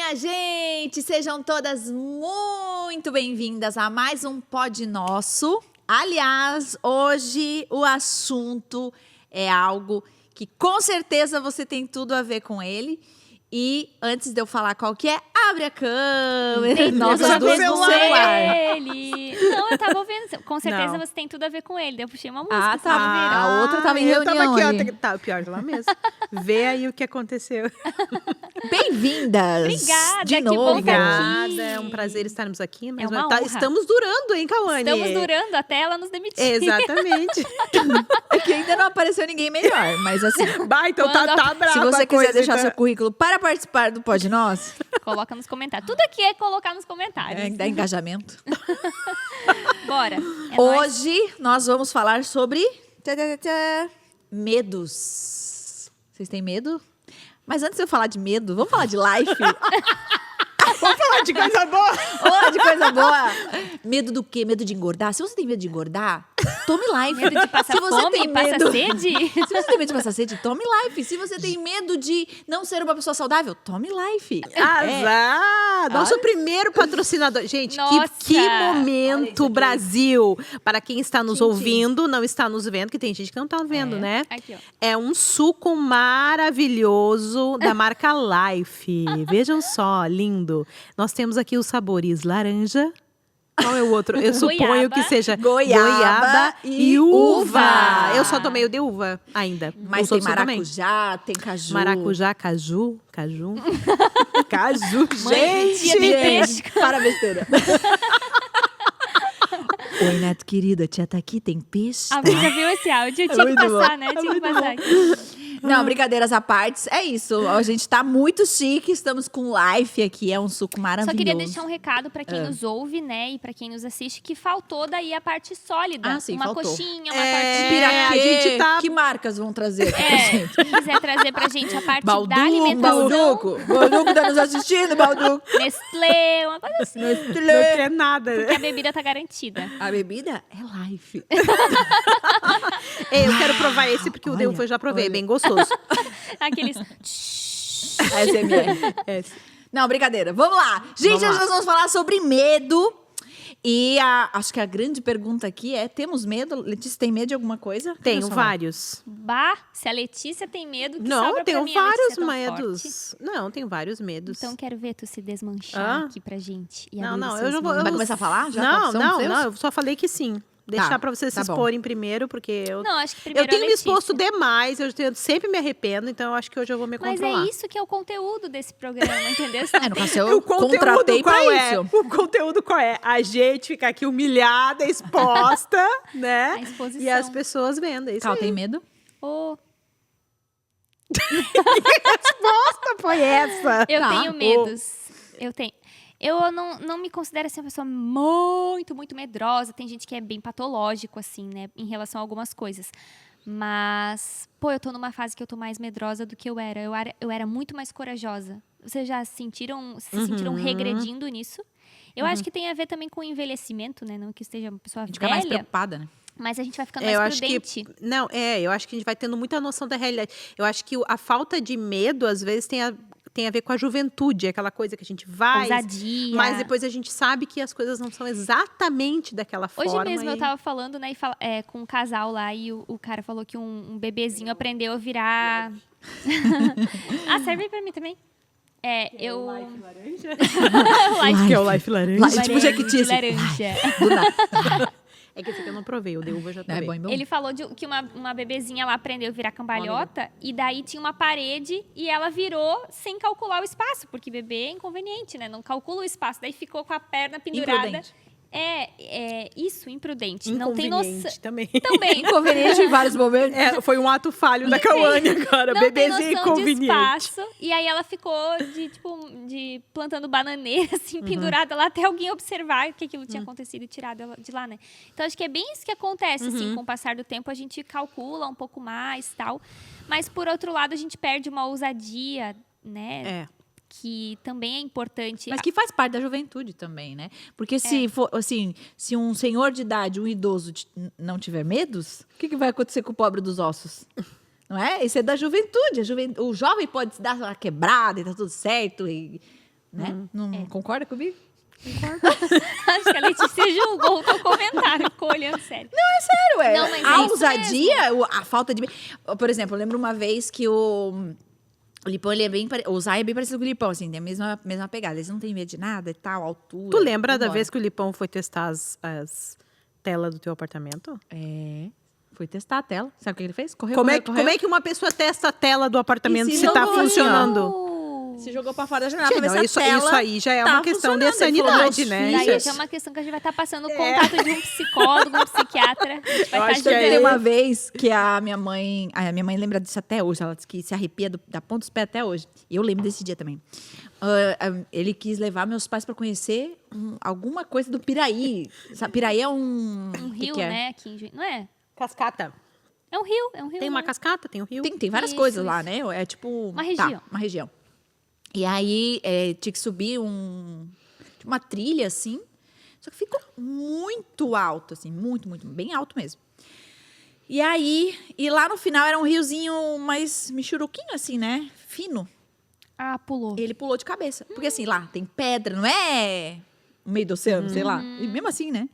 minha gente! Sejam todas muito bem-vindas a mais um Pod Nosso. Aliás, hoje o assunto é algo que com certeza você tem tudo a ver com ele. E antes de eu falar qual que é, abre a câmera. Nossas duas no celular. Ele. Não, eu tava ouvindo. Com certeza você tem tudo a ver com ele. Daí eu puxei uma música. Ah, tá. A outra tava em reunião. Eu tava aqui, ali. ó. Tá, pior lá mesmo. Vê aí o que aconteceu. Bem-vindas! Obrigada, de que novo. bom tá aqui. Obrigada, é um prazer estarmos aqui. Mas uma honra. estamos durando, hein, Cauane? Estamos durando até ela nos demitir. Exatamente. É que ainda não apareceu ninguém melhor, mas assim... Bah, então tá brava Se você a quiser coisa, deixar então. seu currículo para participar do Pod Nosso, Coloca nos comentários. Tudo aqui é colocar nos comentários. dá engajamento. Bora. É nóis. Hoje nós vamos falar sobre medos. Vocês têm medo? Mas antes de eu falar de medo, vamos falar de life? Vamos falar de coisa boa. Olá, de coisa boa! Medo do quê? Medo de engordar? Se você tem medo de engordar, tome life. Medo de passar Se você fome, tem passa medo... sede. Se você tem medo de passar sede, tome life. Se você tem medo de não ser uma pessoa saudável, tome life. Azar! Nosso primeiro patrocinador. Gente, Nossa! que Olha isso momento, aqui. Brasil! Para quem está nos Tchim, tchim. ouvindo, não está nos vendo, que tem gente que não está vendo, né? Aqui, ó. É um suco maravilhoso da marca Life. Vejam só, lindo. Nós temos aqui os sabores laranja. Qual é o outro? Eu suponho Goiaba. que seja Goiaba e uva. uva. Eu só tomei o de uva ainda. Mas Os tem outros eu tomei. maracujá, tem caju. Maracujá, caju. Caju, Mãe, tia tem peixe. Gente, para a besteira. Oi, Neto querida, tia tá aqui, tem peixe? Alguém já viu esse áudio? Tinha que muito passar, bom. né? Tinha que passar aqui. Não, brincadeiras à parte, é isso. A gente tá muito chique, estamos com life aqui, é um suco maravilhoso. Só queria deixar um recado pra quem nos ouve, né? E pra quem nos assiste, que faltou daí a parte sólida. Ah, sim, uma faltou. coxinha, uma É, tortinha. a gente tá- Que marcas vão trazer pra É, gente? quem quiser trazer pra gente a parte Balduco, da alimentação. Balduco tá nos assistindo, Balduco. Nestlé, uma coisa assim. Não quer nada, Porque né? a bebida tá garantida. A bebida é life. Eu quero provar esse porque o de Olha, uva eu já provei, olha. bem gostoso. Aqueles... ASMR. Não, brincadeira. Vamos lá. Gente, Vamos hoje lá. nós vamos falar sobre medo. E acho que a grande pergunta aqui é, temos medo? Letícia, tem medo de alguma coisa? Tenho Quero falar. vários. Bah, se a Letícia tem medo, que Não, sobra tenho pra mim, a vários Letícia é tão medos. Não, tenho vários medos. Então quero ver tu se desmanchar Ah. aqui pra gente. E Não, abrir não, os eu seus já vou- medos. Vai começar a falar já? Não, Quais são os não, seus? não, eu só falei que sim. Deixar pra vocês tá se bom. exporem primeiro, porque eu... Não, acho que Eu primeiro tenho a me Letícia. exposto demais, sempre me arrependo, então eu acho que hoje eu vou me Mas controlar. é isso que é o conteúdo desse programa, entendeu? No caso, eu contratei pra isso. O conteúdo qual é? A gente ficar aqui humilhada, exposta, né? A exposição. E as pessoas vendo, é isso Cal, aí. tem medo? Ô, Foi essa. eu Tá. tenho medos. Eu tenho. Eu não me considero assim, uma pessoa muito medrosa. Tem gente que é bem patológico, assim, né? Em relação a algumas coisas. Mas, pô, eu tô numa fase que eu tô mais medrosa do que eu era. Eu era muito mais corajosa. Vocês já se sentiram regredindo nisso? Eu acho que tem a ver também com o envelhecimento, né? Não que esteja uma pessoa A gente fica mais velha, preocupada, né? mas a gente vai ficando Eu mais acho prudente. que eu acho que a gente vai tendo muita noção da realidade. Eu acho que a falta de medo às vezes tem a ver com a juventude, aquela coisa que a gente vai, Ousadia. mas depois a gente sabe que as coisas não são exatamente daquela Hoje forma. mesmo e- eu tava falando, né, com um casal lá, e o cara falou que um bebezinho aprendeu a virar... Ah, serve pra mim também? Eu... laranja? Life Que é o Life Laranja. Life. Tipo Jequiti, de assim. laranja. Do nada. É que esse aqui eu não provei, o de uva eu já É provei. bom, é bom. Ele falou que uma bebezinha lá aprendeu a virar cambalhota, e daí tinha uma parede e ela virou sem calcular o espaço, porque bebê é inconveniente, né? Não calcula o espaço, daí ficou com a perna pendurada. Imprudente. Isso, imprudente. Não tem noção. Inconveniente também. Também. Inconveniente em vários momentos. Foi um ato falho da Cauane agora. Não tem Bebezinho noção de inconveniente. espaço. E aí ela ficou de plantando bananeira, assim, pendurada lá, até alguém observar que aquilo tinha acontecido e tirar ela de lá, né? Então, acho que é bem isso que acontece, assim, com o passar do tempo, a gente calcula um pouco mais, tal. Mas, por outro lado, a gente perde uma ousadia, né? Que também é importante. Mas que faz parte da juventude também, né? Porque se for, assim, se um senhor de idade, um idoso não tiver medos, o que vai acontecer com o pobre dos ossos? Não é? Isso é da juventude. O jovem pode se dar uma quebrada e tá tudo certo. né? Não concorda comigo? Acho que a Letícia julgou o teu comentário, ficou olhando sério. Sério, Não, mas é a isso ousadia, a falta de... Por exemplo, eu lembro uma vez que o Lipão, ele é bem... O Zay é bem parecido com o Lipão, assim, tem a mesma pegada. Eles não têm medo de nada e tal, altura. Tu lembra da vambora. vez que o Lipão foi testar as telas do teu apartamento? Fui testar a tela. Sabe o que ele fez? Correu, Como correu. é que uma pessoa testa a tela do apartamento E se se tá jogou, funcionando? Se jogou pra fora da janela pra ver Não, se a tela isso aí já é uma tá questão de funcionando. Ele falou, sanidade, "Meus né? filhos, Daí já é uma questão que a gente vai estar passando o contato de um psicólogo, um psiquiatra. A gente vai estar acho que ajudando. Tem uma vez que a minha mãe lembra disso até hoje. Ela disse que se arrepia da ponta dos pés até hoje. E eu lembro desse dia também. Ele quis levar meus pais para conhecer alguma coisa do Piraí. Sabe, Piraí é Um que rio, que é? né? Aqui em Juiz. Não é? Cascata. É um rio, Tem uma né? cascata, tem um rio. Tem várias Isso, coisas lá, isso. né? É tipo Uma região. uma região. E aí tinha que subir uma trilha assim. Só que ficou muito alto, assim, muito, muito, bem alto mesmo. E aí, lá no final era um riozinho mais michuruquinho, assim, né? Fino. Ah, pulou. Ele pulou de cabeça. Porque assim, lá tem pedra, não é no meio do oceano, sei lá. E mesmo assim, né?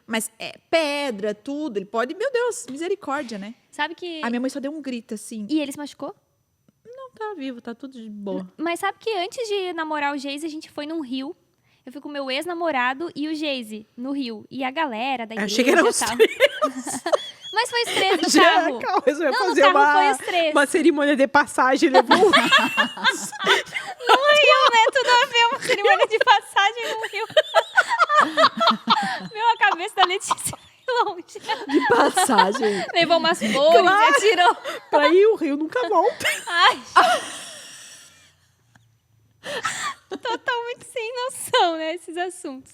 Mas é pedra, tudo. Ele pode, meu Deus, misericórdia, né? Sabe que... A minha mãe só deu um grito, assim. E ele se machucou? Não, tá vivo, tá tudo de boa. Mas sabe que antes de namorar o Geise, a gente foi num rio. Eu fui com o meu ex-namorado e o Geise no rio. E a galera da igreja achei que eram e os tal. Mas foi os três no Já, carro. calma, eu ia Não, no fazer carro foi os três. uma cerimônia de passagem. Levou No rio, né? Tudo a ver, uma cerimônia de passagem no rio. Meu, a cabeça da Letícia foi longe. De passagem. Levou umas flores e atirou. pra ir, o rio nunca volta. Ai. Totalmente sem noção, né? Esses assuntos.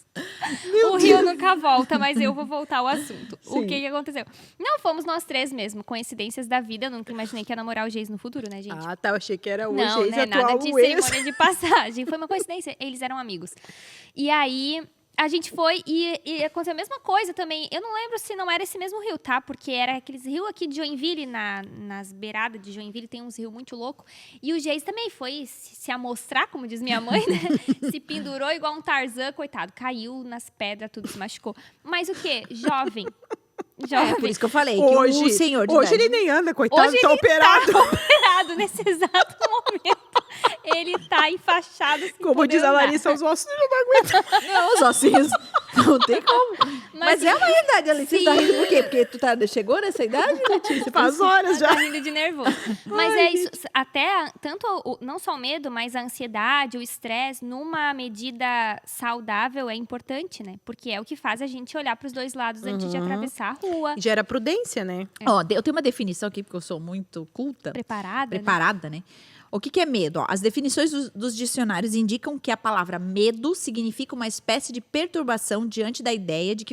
O rio nunca volta, mas eu vou voltar ao assunto. O que aconteceu? Não, fomos nós três mesmo. Coincidências da vida. Eu nunca imaginei que ia namorar o Geise no futuro, né, gente? Ah, tá. Eu achei que era o Não, ex né? atual, Nada de o ex. cerimônia de passagem. Foi uma coincidência. Eles eram amigos. E aí, a gente foi e aconteceu a mesma coisa também. Eu não lembro se não era esse mesmo rio, tá? Porque era aqueles rios aqui de Joinville, nas beiradas de Joinville, tem uns rios muito loucos. E o Geise também foi se amostrar, como diz minha mãe, né? Se pendurou igual um Tarzan, coitado. Caiu nas pedras, tudo se machucou. Mas o quê? Jovem. Jovem. Por isso que eu falei que Hoje, o senhor de hoje idade- ele nem anda, coitado, Hoje tá ele operado. tá operado nesse exato momento. Ele tá enfaixado. sem Como poder diz a andar. Larissa, os ossos não aguentam. Não, os ossinhos. Não tem como. Mas é uma realidade, Alice. Você tá Sim. rindo por quê? Porque tu chegou nessa idade, Letícia? Faz horas já. Tá rindo de nervoso. Mas é isso, até tanto não só o medo, mas a ansiedade, o estresse, numa medida saudável é importante, né? Porque é o que faz a gente olhar para os dois lados antes de atravessar a rua. Gera prudência, né? Ó, eu tenho uma definição aqui, porque eu sou muito culta. Preparada, Né? O que é medo? Ó, as definições dos dicionários indicam que a palavra medo significa uma espécie de perturbação diante da ideia de que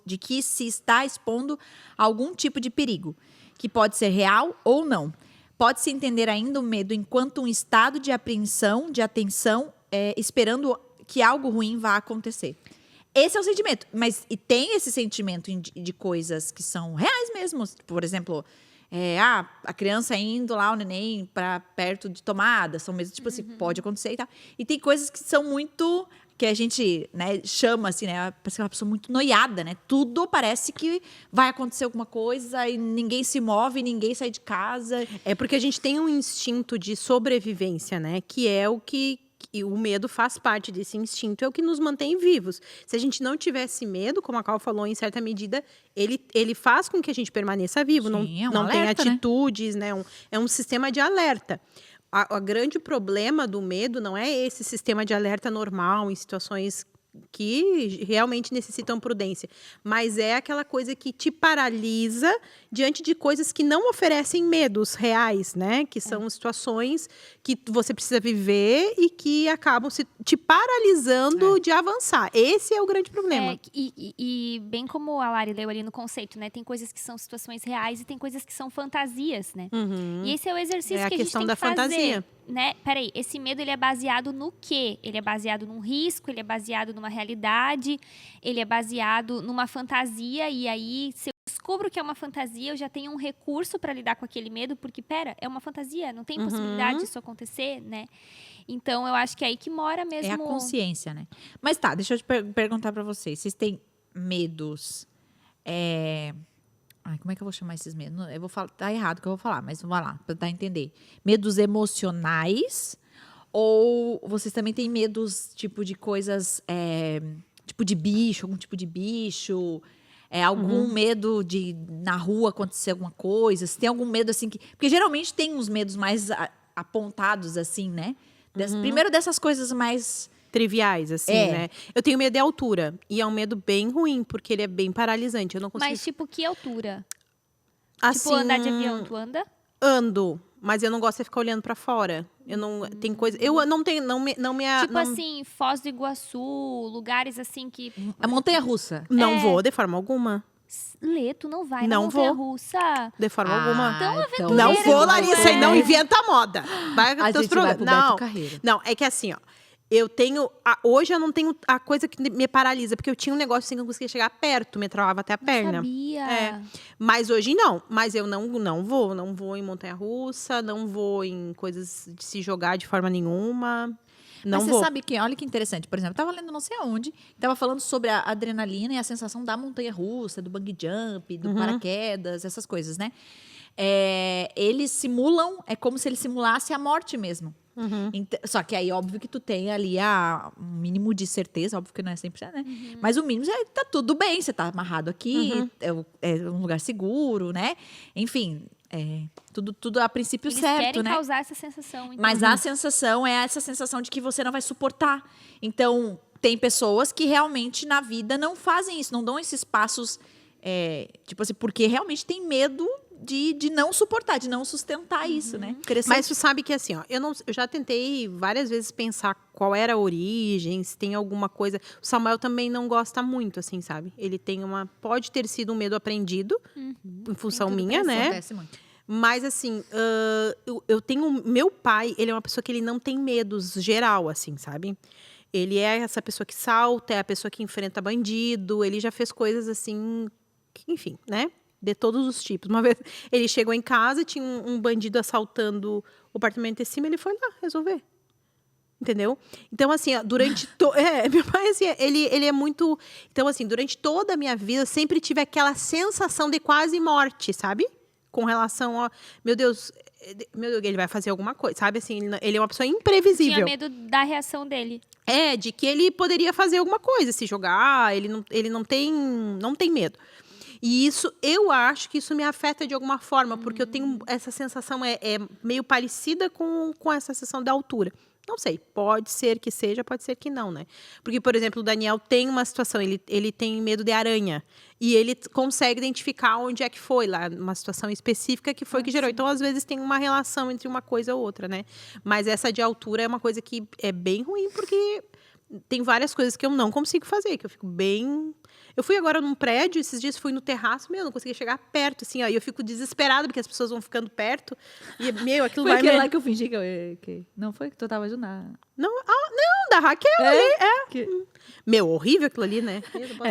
de que se está expondo a algum tipo de perigo, que pode ser real ou não. Pode-se entender ainda o medo enquanto um estado de apreensão, de atenção, esperando que algo ruim vá acontecer. Esse é o sentimento. Mas e tem esse sentimento de coisas que são reais mesmo. Por exemplo, a criança indo lá, o neném, para perto de tomada. São mesmo, tipo assim, pode acontecer e tal. E tem coisas que são muito... que a gente, né, chama assim, né? Parece uma pessoa muito noiada, né? Tudo parece que vai acontecer alguma coisa e ninguém se move, ninguém sai de casa. É porque a gente tem um instinto de sobrevivência, né? Que é o que o medo faz parte desse instinto, é o que nos mantém vivos. Se a gente não tivesse medo, como a Cal falou, em certa medida, ele faz com que a gente permaneça vivo. Sim, é um não tem alerta, né? atitudes, né? É um sistema de alerta. O grande problema do medo não é esse sistema de alerta normal em situações que realmente necessitam prudência, mas é aquela coisa que te paralisa diante de coisas que não oferecem medos reais, né? Que são situações que você precisa viver e que acabam te paralisando de avançar. Esse é o grande problema. E bem como a Lari leu ali no conceito, né? Tem coisas que são situações reais e tem coisas que são fantasias, né? E esse é o exercício É a que a gente questão tem da que fazer. fantasia. Né? Peraí, esse medo ele é baseado no quê? Ele é baseado num risco, ele é baseado numa realidade, ele é baseado numa fantasia, e aí se eu descubro que é uma fantasia, eu já tenho um recurso para lidar com aquele medo, porque, é uma fantasia, não tem possibilidade disso acontecer, né? Então, eu acho que é aí que mora mesmo... É a consciência, né? Mas tá, deixa eu te perguntar pra vocês. Vocês têm medos... Ai, como é que eu vou chamar esses medos? Eu vou falar, tá errado o que eu vou falar, mas vamos lá, pra tentar entender. Medos emocionais ou vocês também têm medos, tipo, de coisas, tipo de bicho, algum tipo de bicho, algum medo de na rua acontecer alguma coisa? Você tem algum medo, assim, que... Porque geralmente tem uns medos mais apontados, assim, né? Primeiro dessas coisas mais... Triviais, assim, né? Eu tenho medo de altura. E é um medo bem ruim, porque ele é bem paralisante. Eu não consigo... Mas, tipo, que altura? Assim, Tipo, andar de avião, tu anda? ando, mas eu não gosto de ficar olhando pra fora. Eu não... Tem coisa... Eu não tenho... Tipo assim, Foz do Iguaçu, lugares assim que... A montanha-russa. Não vou, de forma alguma. Lê, tu não vai Não na vou. montanha-russa. De forma alguma. Tão então aventureira Não que vou, tu Larissa, é. e não inventa moda. Vai com A teus gente vai pro problemas. Beto Não, Carreiro. não, é que assim, ó. Eu tenho... hoje eu não tenho a coisa que me paralisa, porque eu tinha um negócio assim que eu não conseguia chegar perto, me travava até a perna. Sabia. Mas hoje não. Mas eu não vou em montanha-russa, não vou em coisas de se jogar de forma nenhuma. Não Mas vou. você sabe que, olha que interessante, por exemplo, eu tava lendo não sei aonde, tava falando sobre a adrenalina e a sensação da montanha-russa, do bungee jump, do paraquedas, essas coisas, né? Eles simulam, é como se ele simulasse a morte mesmo. Só que aí, óbvio que tu tem ali um mínimo de certeza, óbvio que não é 100%, né? Mas o mínimo é tá tudo bem, você tá amarrado aqui, é um lugar seguro, né? Enfim, tudo a princípio Eles certo, querem né? causar essa sensação. Então. Mas a sensação é essa sensação de que você não vai suportar. Então, tem pessoas que realmente na vida não fazem isso, não dão esses passos, tipo assim, porque realmente tem medo de não suportar, de não sustentar isso, né? Interessante. Mas tu sabe que assim, ó, eu já tentei várias vezes pensar qual era a origem, se tem alguma coisa. O Samuel também não gosta muito, assim, sabe? Ele tem pode ter sido um medo aprendido, em função minha, né? Acontece muito. Mas assim, eu tenho... Meu pai, ele é uma pessoa que ele não tem medos geral, assim, sabe? Ele é essa pessoa que salta, é a pessoa que enfrenta bandido. Ele já fez coisas assim, enfim, né? De todos os tipos. Uma vez ele chegou em casa, tinha um bandido assaltando o apartamento de cima, ele foi lá resolver. Entendeu? Então, assim, ó, durante... meu pai, assim, ele é muito... Então, assim, durante toda a minha vida, eu sempre tive aquela sensação de quase morte, sabe? Com relação a... Meu Deus, ele vai fazer alguma coisa, sabe? Assim, ele é uma pessoa imprevisível. Tinha medo da reação dele. De que ele poderia fazer alguma coisa, se jogar, ele não tem medo. E isso, eu acho que isso me afeta de alguma forma, porque eu tenho essa sensação, meio parecida com essa sensação da altura. Não sei, pode ser que seja, pode ser que não, né? Porque, por exemplo, o Daniel tem uma situação, ele tem medo de aranha. E ele consegue identificar onde é que foi lá, uma situação específica que foi que gerou. Então, às vezes, tem uma relação entre uma coisa ou outra, né? Mas essa de altura é uma coisa que é bem ruim, porque tem várias coisas que eu não consigo fazer, que eu fico bem... Eu fui agora num prédio, esses dias fui no terraço, eu não conseguia chegar perto, assim, ó, e eu fico desesperada, porque as pessoas vão ficando perto, e, aquilo Foi vai... aquele lá que eu fingi que... Não foi? Que tu tava junto na... Não, da Raquel ali, Que... horrível aquilo ali, né?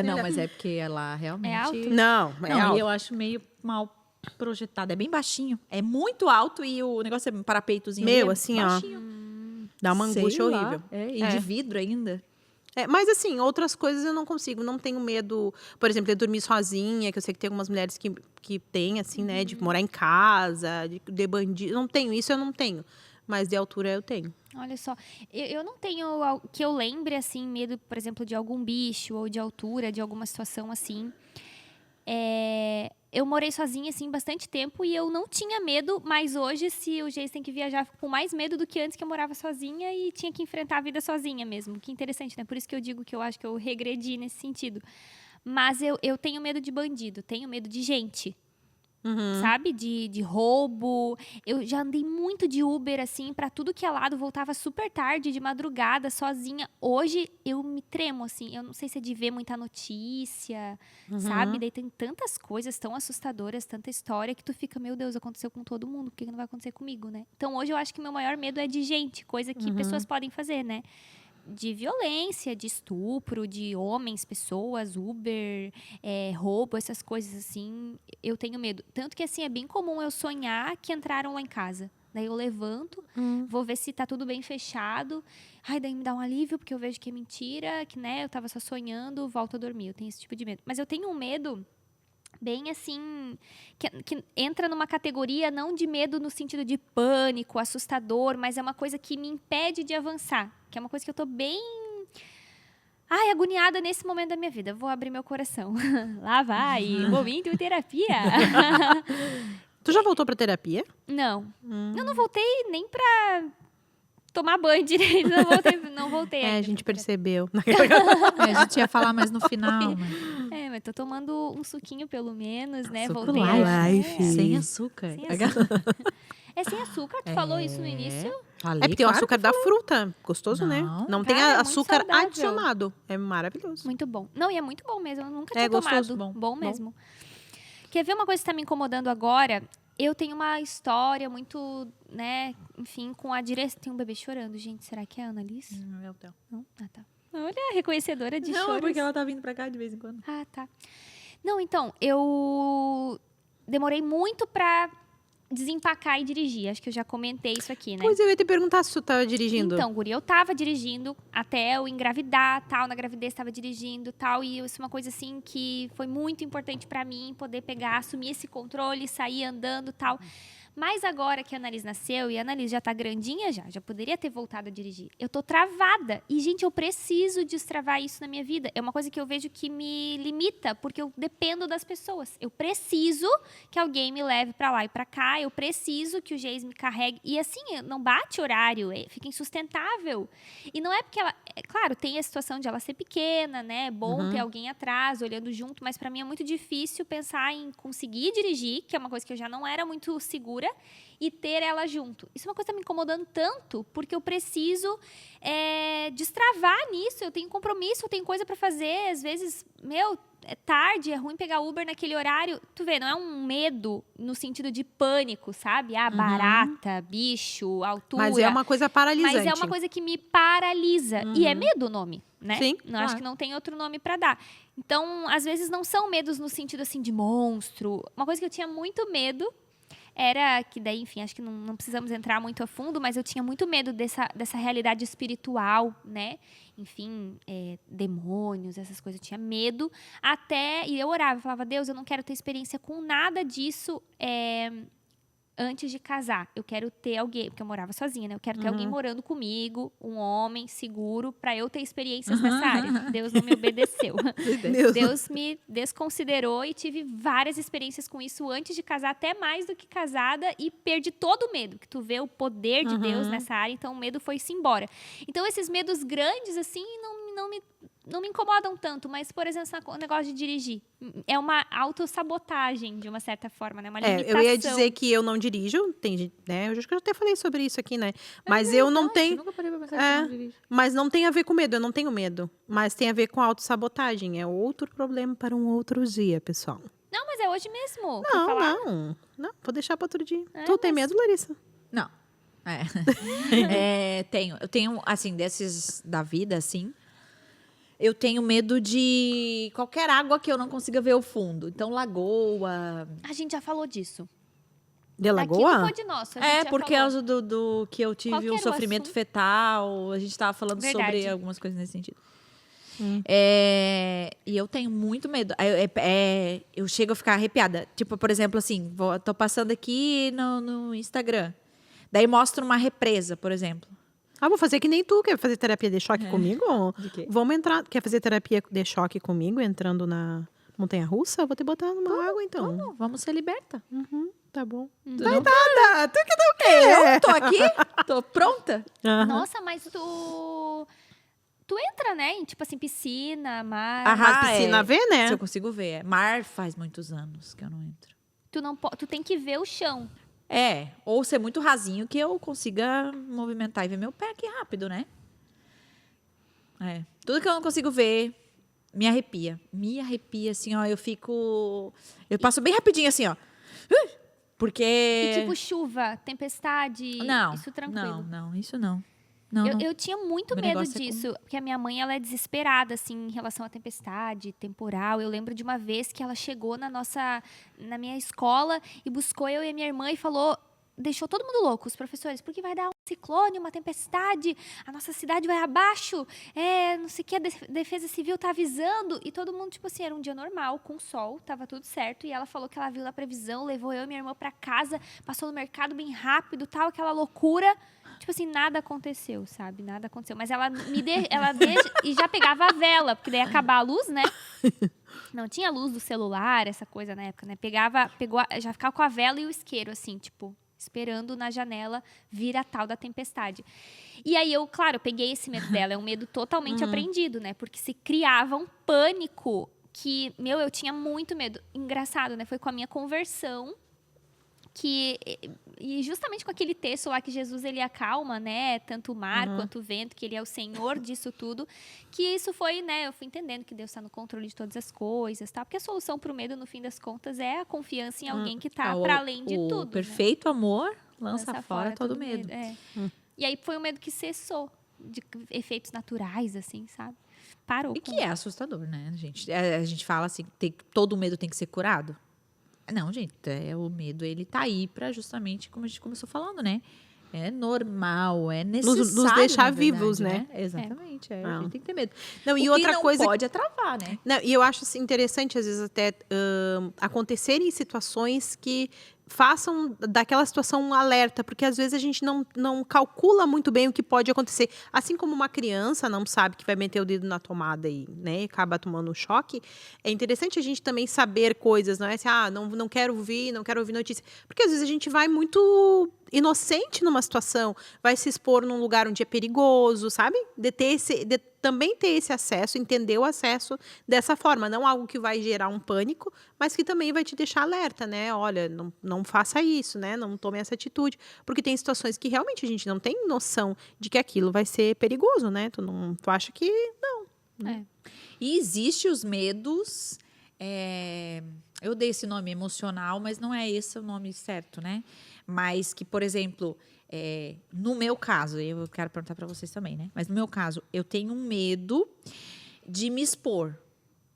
Não, mas é porque ela realmente... É alto? Não, Não, e eu acho meio mal projetado, é bem baixinho. É muito alto e o negócio é parapeitozinho. ali, assim, baixinho. ó, dá uma Sei angústia lá. horrível. E de vidro ainda. Mas assim, outras coisas eu não consigo, não tenho medo, por exemplo, de dormir sozinha, que eu sei que tem algumas mulheres que têm, assim, né, de morar em casa, de bandido, não tenho, isso eu não tenho, mas de altura eu tenho. Olha só, eu não tenho que eu lembre, assim, medo, por exemplo, de algum bicho ou de altura, de alguma situação assim. Eu morei sozinha, assim, bastante tempo e eu não tinha medo, mas hoje, se o Geis tem que viajar, eu fico com mais medo do que antes que eu morava sozinha e tinha que enfrentar a vida sozinha mesmo. Que interessante, né? Por isso que eu digo que eu acho que eu regredi nesse sentido. Mas eu tenho medo de bandido, tenho medo de gente. Sabe? De roubo. Eu já andei muito de Uber, assim, pra tudo que é lado. Voltava super tarde, de madrugada, sozinha. Hoje, eu me tremo, assim. Eu não sei se é de ver muita notícia, sabe? Daí tem tantas coisas tão assustadoras, tanta história, que tu fica, meu Deus, aconteceu com todo mundo. Por que não vai acontecer comigo, né? Então, hoje, eu acho que meu maior medo é de gente. Coisa que pessoas podem fazer, né? de violência, de estupro, de homens, pessoas, Uber, roubo, essas coisas assim, eu tenho medo. Tanto que, assim, é bem comum eu sonhar que entraram lá em casa. Daí eu levanto, vou ver se tá tudo bem fechado. Ai, daí me dá um alívio, porque eu vejo que é mentira, que, né, eu tava só sonhando, volto a dormir. Eu tenho esse tipo de medo. Mas eu tenho um medo bem assim, que entra numa categoria não de medo no sentido de pânico, assustador, mas é uma coisa que me impede de avançar. Que é uma coisa que eu tô bem... Ai, agoniada nesse momento da minha vida. Vou abrir meu coração. Lá vai, momento terapia. Tu já voltou pra terapia? Não. Eu não voltei nem pra tomar banho direito. Não voltei A ainda. gente percebeu. A gente ia falar mais no final, né? Mas tô tomando um suquinho pelo menos, né? Suco Voltei life. Sem açúcar. Sem açúcar. É sem açúcar? Tu falou isso no início? Falei, É porque tem o claro açúcar que da falei. fruta. Gostoso, né? Não. Não tem Cara, é muito açúcar saudável. adicionado. É maravilhoso. Muito bom. Não, e é muito bom mesmo. Eu nunca É tinha gostoso, tomado. bom. Mesmo. Quer ver uma coisa que está me incomodando agora? Eu tenho uma história muito, né, enfim, com a direção... Tem um bebê chorando, gente. Será que é a Annalise? Não, é o teu. Não? Ah, tá. Olha, reconhecedora de Não, é choros. porque ela tá vindo pra cá de vez em quando. Ah, tá. Não, então, eu demorei muito pra desempacar e dirigir. Acho que eu já comentei isso aqui, né? Pois eu ia te perguntar se tu tava dirigindo. Então, guri, eu tava dirigindo até eu engravidar, tal, na gravidez tava dirigindo, tal, e isso é uma coisa assim que foi muito importante pra mim, poder pegar, assumir esse controle, sair andando, tal. Mas agora que a Annalise nasceu, e a Annalise já tá grandinha já poderia ter voltado a dirigir. Eu tô travada. E, gente, eu preciso destravar isso na minha vida. É uma coisa que eu vejo que me limita, porque eu dependo das pessoas. Eu preciso que alguém me leve pra lá e pra cá. Eu preciso que o Geis me carregue. E, assim, não bate horário, fica insustentável. E não é porque ela... Claro, tem a situação de ela ser pequena, né? É bom ter alguém atrás, olhando junto. Mas, pra mim, é muito difícil pensar em conseguir dirigir, que é uma coisa que eu já não era muito segura, e ter ela junto. Isso é uma coisa que tá me incomodando tanto, porque eu preciso destravar nisso. Eu tenho compromisso, eu tenho coisa pra fazer. Às vezes, é tarde, é ruim pegar Uber naquele horário. Tu vê, não é um medo no sentido de pânico, sabe? Barata, bicho, altura. Mas é uma coisa paralisante. Mas é uma coisa que me paralisa. E é medo o nome, né? Sim, Não, acho que não tem outro nome pra dar. Então, às vezes, não são medos no sentido, assim, de monstro. Uma coisa que eu tinha muito medo era que daí, enfim, acho que não precisamos entrar muito a fundo, mas eu tinha muito medo dessa realidade espiritual, né? Enfim, demônios, essas coisas. Eu tinha medo e eu orava, eu falava, Deus, eu não quero ter experiência com nada disso antes de casar. Eu quero ter alguém, porque eu morava sozinha, né? Eu quero ter alguém morando comigo, um homem seguro, pra eu ter experiências nessa área. Deus não me obedeceu. Deus me desconsiderou e tive várias experiências com isso antes de casar, até mais do que casada, e perdi todo o medo, que tu vê o poder de Deus nessa área, então o medo foi-se embora. Então esses medos grandes, assim, não me incomodam tanto, mas, por exemplo, o negócio de dirigir. É uma autossabotagem, de uma certa forma, né? Uma limitação. Eu ia dizer que eu não dirijo, tem gente, né? Eu acho que eu até falei sobre isso aqui, né? Mas eu não tenho... Nunca parei pra pensar que não dirige. Mas não tem a ver com medo, eu não tenho medo. Mas tem a ver com autossabotagem. É outro problema para um outro dia, pessoal. Não, mas é hoje mesmo. Quer falar? Não. Vou deixar para outro dia. Tu tem medo, Larissa? Não. Eu tenho, assim, desses da vida, assim. Eu tenho medo de qualquer água que eu não consiga ver o fundo. Então, lagoa. A gente já falou disso. De Aqui lagoa? no Pode Nosso. A gente já Por falou. causa do que eu tive Qual que um era o sofrimento assunto? fetal. A gente estava falando Verdade. sobre algumas coisas nesse sentido. E eu tenho muito medo. Eu chego a ficar arrepiada. Tipo, por exemplo, assim, tô passando aqui no Instagram. Daí mostra uma represa, por exemplo. Vou fazer que nem tu. Quer fazer terapia de choque comigo? De quê? Vamos entrar. Quer fazer terapia de choque comigo, entrando na montanha-russa? Vou te botar numa água, então. Vamos ser liberta. Tá bom. Nada, tu que não quer. Eu tô aqui, tô pronta. Nossa, mas tu entra, né? Em, tipo assim, piscina, mar. Mas piscina vê, né? Se eu consigo ver. Mar faz muitos anos que eu não entro. Tu tem que ver o chão. Ou ser muito rasinho que eu consiga movimentar e ver meu pé aqui rápido, né? Tudo que eu não consigo ver me arrepia. Me arrepia, assim, ó. Eu passo bem rapidinho, assim, ó. Porque... E tipo chuva, tempestade, Não, isso tranquilo. Não, isso não. Não, Eu tinha muito Meu medo negócio é disso, porque a minha mãe, ela é desesperada, assim, em relação à tempestade, temporal. Eu lembro de uma vez que ela chegou na minha escola e buscou eu e a minha irmã e falou, deixou todo mundo louco, os professores, porque vai dar um ciclone, uma tempestade, a nossa cidade vai abaixo, não sei o que, a Defesa Civil tá avisando, e todo mundo, tipo assim, era um dia normal, com sol, tava tudo certo, e ela falou que ela viu na previsão, levou eu e minha irmã pra casa, passou no mercado bem rápido, tal, aquela loucura. Tipo assim, nada aconteceu, sabe? Nada aconteceu. Mas ela e já pegava a vela, porque daí ia acabar a luz, né? Não tinha luz do celular, essa coisa na época, né? Já ficava com a vela e o isqueiro, assim, tipo, esperando na janela vir a tal da tempestade. E aí eu, claro, peguei esse medo dela. É um medo totalmente aprendido, né? Porque se criava um pânico que, eu tinha muito medo. Engraçado, né? Foi com a minha conversão e justamente com aquele texto lá que Jesus, ele acalma, né, tanto o mar quanto o vento, que ele é o Senhor disso tudo, que isso foi, né, eu fui entendendo que Deus está no controle de todas as coisas, tá? Porque a solução para o medo, no fim das contas, é a confiança em alguém que está para além de tudo. O perfeito amor lança fora todo medo. E aí foi um medo que cessou, de efeitos naturais, assim, sabe? Parou. E que é assustador, né, gente? A gente fala assim, todo medo tem que ser curado. Não, gente, o medo, ele tá aí pra justamente, como a gente começou falando, né? É normal, é necessário, nos deixar na verdade, vivos, né? Exatamente, a gente tem que ter medo. Não, e O outra que não coisa pode é travar, né? Não, e eu acho assim, interessante, às vezes, até acontecerem situações que façam daquela situação um alerta, porque às vezes a gente não calcula muito bem o que pode acontecer. Assim como uma criança não sabe que vai meter o dedo na tomada e, né, acaba tomando um choque, é interessante a gente também saber coisas, não é assim, não quero ouvir notícia. Porque às vezes a gente vai muito inocente numa situação, vai se expor num lugar onde é perigoso, sabe? Também ter esse acesso, entender o acesso dessa forma. Não algo que vai gerar um pânico, mas que também vai te deixar alerta, né? Olha, não faça isso, né? Não tome essa atitude. Porque tem situações que realmente a gente não tem noção de que aquilo vai ser perigoso, né? Tu acha que não. E existe os medos, eu dei esse nome emocional, mas não é esse o nome certo, né? Mas que, por exemplo, no meu caso, eu quero perguntar para vocês também, né? Mas no meu caso, eu tenho medo de me expor.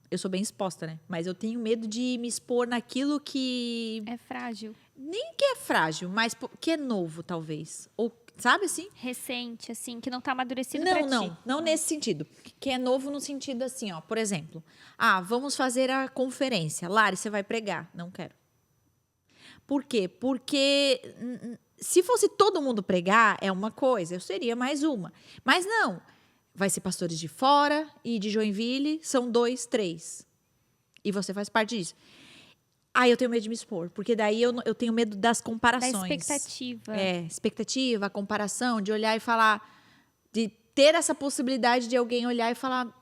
Eu sou bem exposta, né? Mas eu tenho medo de me expor naquilo que... É frágil. Nem que é frágil, mas que é novo, talvez. Ou, sabe assim? Recente, assim, que não tá amadurecido pra ti. Não nesse sentido. Que é novo no sentido assim, ó. Por exemplo, vamos fazer a conferência. Lari, você vai pregar. Não quero. Por quê? Porque se fosse todo mundo pregar, é uma coisa, eu seria mais uma. Mas não, vai ser pastores de fora e de Joinville, são 2, 3. E você faz parte disso. Eu tenho medo de me expor, porque daí eu tenho medo das comparações. Da expectativa. Expectativa, a comparação, de olhar e falar, de ter essa possibilidade de alguém olhar e falar...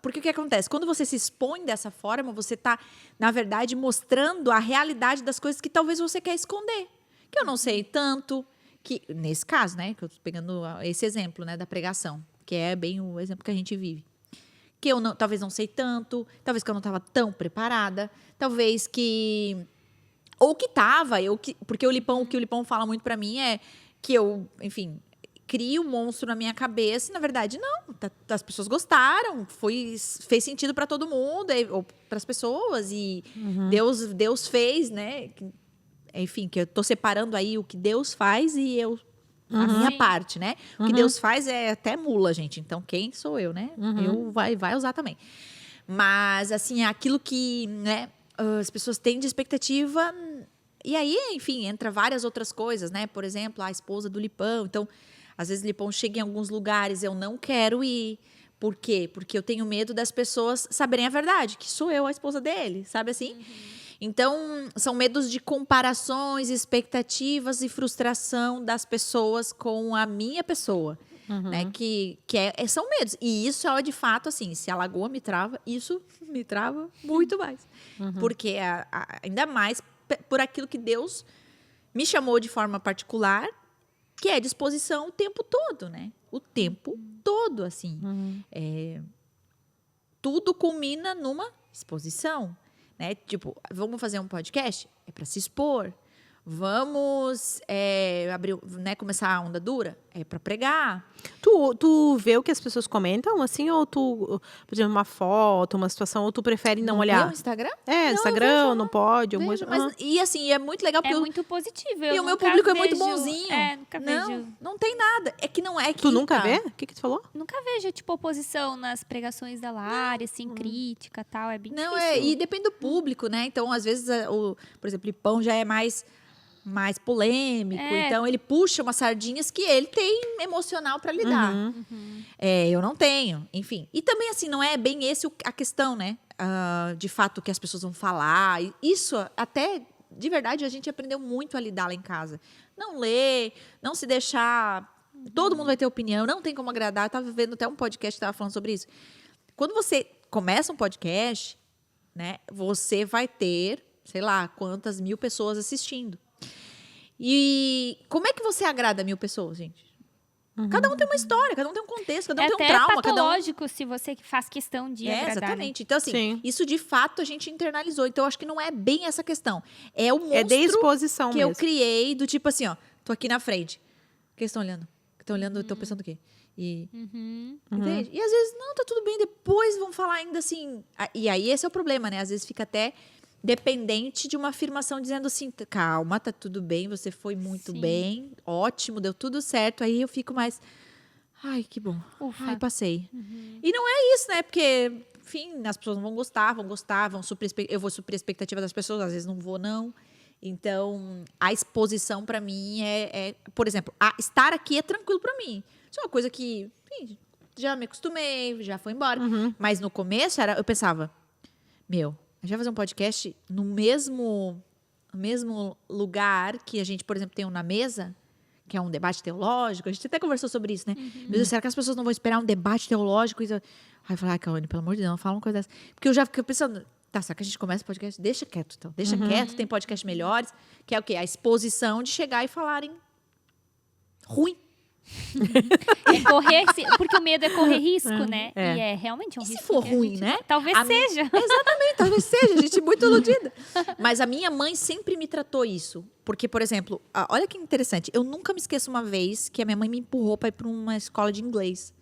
Porque o que acontece? Quando você se expõe dessa forma, você está, na verdade, mostrando a realidade das coisas que talvez você quer esconder. Que eu não sei tanto, que nesse caso, né? Que eu estou pegando esse exemplo, né, da pregação, que é bem o exemplo que a gente vive. Que eu talvez não sei tanto, talvez que eu não estava tão preparada, talvez que... Ou que estava, porque o que o Lipão fala muito para mim é que eu, enfim... crio um monstro na minha cabeça e, na verdade, não. As pessoas gostaram, fez sentido para todo mundo, ou para as pessoas, e Deus fez, né? Enfim, que eu tô separando aí o que Deus faz e a minha parte, né? O que Deus faz é até mula, gente. Então, quem sou eu, né? Eu vai usar também. Mas, assim, é aquilo que, né, as pessoas têm de expectativa. E aí, enfim, entra várias outras coisas, né? Por exemplo, a esposa do Lipão. Então, às vezes, o Lipão chega em alguns lugares, eu não quero ir. Por quê? Porque eu tenho medo das pessoas saberem a verdade, que sou eu a esposa dele, sabe assim? Então, são medos de comparações, expectativas e frustração das pessoas com a minha pessoa. Né? Que são medos. E isso é, de fato, assim, se a lagoa me trava, isso me trava muito mais. Porque, ainda mais por aquilo que Deus me chamou de forma particular, que é disposição o tempo todo, né? O tempo todo, assim. Tudo culmina numa exposição, né? Tipo, vamos fazer um podcast? É para se expor. Vamos abrir, né, começar a onda dura? É para pregar. Tu vê o que as pessoas comentam, assim, ou tu, por exemplo, uma foto, uma situação, ou tu prefere não olhar? No Instagram? É, Não, Instagram, eu não pode, alguma vejo, coisa. mas, e assim, é muito legal porque É muito positivo. e Eu o meu nunca público é muito vejo- bonzinho. Nunca vejo. Não tem nada. É que não é que Tu nunca vê? O que tu falou? Nunca vejo, tipo, oposição nas pregações da Lari, assim, crítica e tal. É bem Não, difícil. e depende do público, né? Então, às vezes, por exemplo, o Lipão já é mais polêmico. É. Então, ele puxa umas sardinhas que ele tem emocional para lidar. Eu não tenho, enfim. E também, assim, não é bem esse a questão, né? De fato, o que as pessoas vão falar. Isso, até, de verdade, a gente aprendeu muito a lidar lá em casa. Não ler, não se deixar... Todo mundo vai ter opinião, não tem como agradar. Eu estava vendo até um podcast que estava falando sobre isso. Quando você começa um podcast, né? Você vai ter, sei lá, quantas mil pessoas assistindo. E como é que você agrada 1000 pessoas, gente? Cada um tem uma história, cada um tem um contexto, cada um tem um até trauma. Cada um... patológico se você faz questão de agradar. Exatamente. Então, assim, Sim. isso de fato a gente internalizou. Então, eu acho que não é bem essa questão. É o monstro É de exposição que mesmo. eu criei do tipo assim, ó. Tô aqui na frente. O que estão olhando? Estão olhando, estão pensando o quê? E... Entende? E às vezes, não, tá tudo bem. Depois vão falar ainda assim... E aí, esse é o problema, né? Às vezes fica até... dependente de uma afirmação dizendo assim, calma, tá tudo bem, você foi muito bem, ótimo, deu tudo certo. Aí eu fico mais, ai, que bom. Ufa. Ai, passei. E não é isso, né? Porque, enfim, as pessoas não vão gostar, vão suprir, eu vou suprir a expectativa das pessoas, às vezes não vou, não. Então, a exposição pra mim por exemplo, estar aqui é tranquilo pra mim. Isso é uma coisa que, enfim, já me acostumei, já foi embora. Mas no começo, eu pensava, a gente vai fazer um podcast no mesmo lugar que a gente, por exemplo, tem um Na Mesa, que é um debate teológico. A gente até conversou sobre isso, né? Meu Deus, será que as pessoas não vão esperar um debate teológico? Aí eu falei, Kawane, pelo amor de Deus, não fala uma coisa dessa. Porque eu já fiquei pensando, tá, será que a gente começa o podcast? Deixa quieto, então. Deixa quieto, tem podcast melhores. Que é o quê? A exposição de chegar e falarem ruim. Porque o medo é correr risco, né? É. E é realmente um E se risco. for que a ruim, gente- né? Talvez seja. Exatamente, talvez seja. A gente é muito iludida. Mas a minha mãe sempre me tratou isso. Porque, por exemplo, olha que interessante. Eu nunca me esqueço uma vez que a minha mãe me empurrou para ir para uma escola de inglês.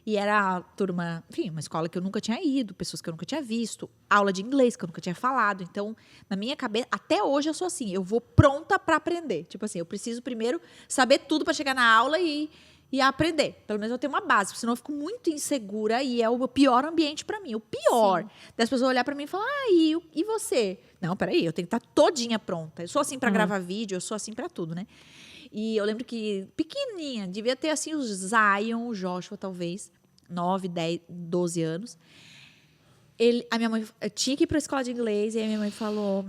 E era a turma, enfim, uma escola que eu nunca tinha ido, pessoas que eu nunca tinha visto, aula de inglês que eu nunca tinha falado. Então, na minha cabeça, até hoje eu sou assim, eu vou pronta para aprender. Tipo assim, eu preciso primeiro saber tudo para chegar na aula e aprender. Pelo menos eu tenho uma base, senão eu fico muito insegura e é o pior ambiente para mim. O pior. Das pessoas olhar para mim e falar, e você? Não, peraí, eu tenho que estar todinha pronta. Eu sou assim para gravar vídeo, eu sou assim para tudo, né? E eu lembro que, pequenininha, devia ter assim os Zion, o Joshua talvez, 9, 10, 12 anos. A minha mãe tinha que ir para a escola de inglês, e aí a minha mãe falou...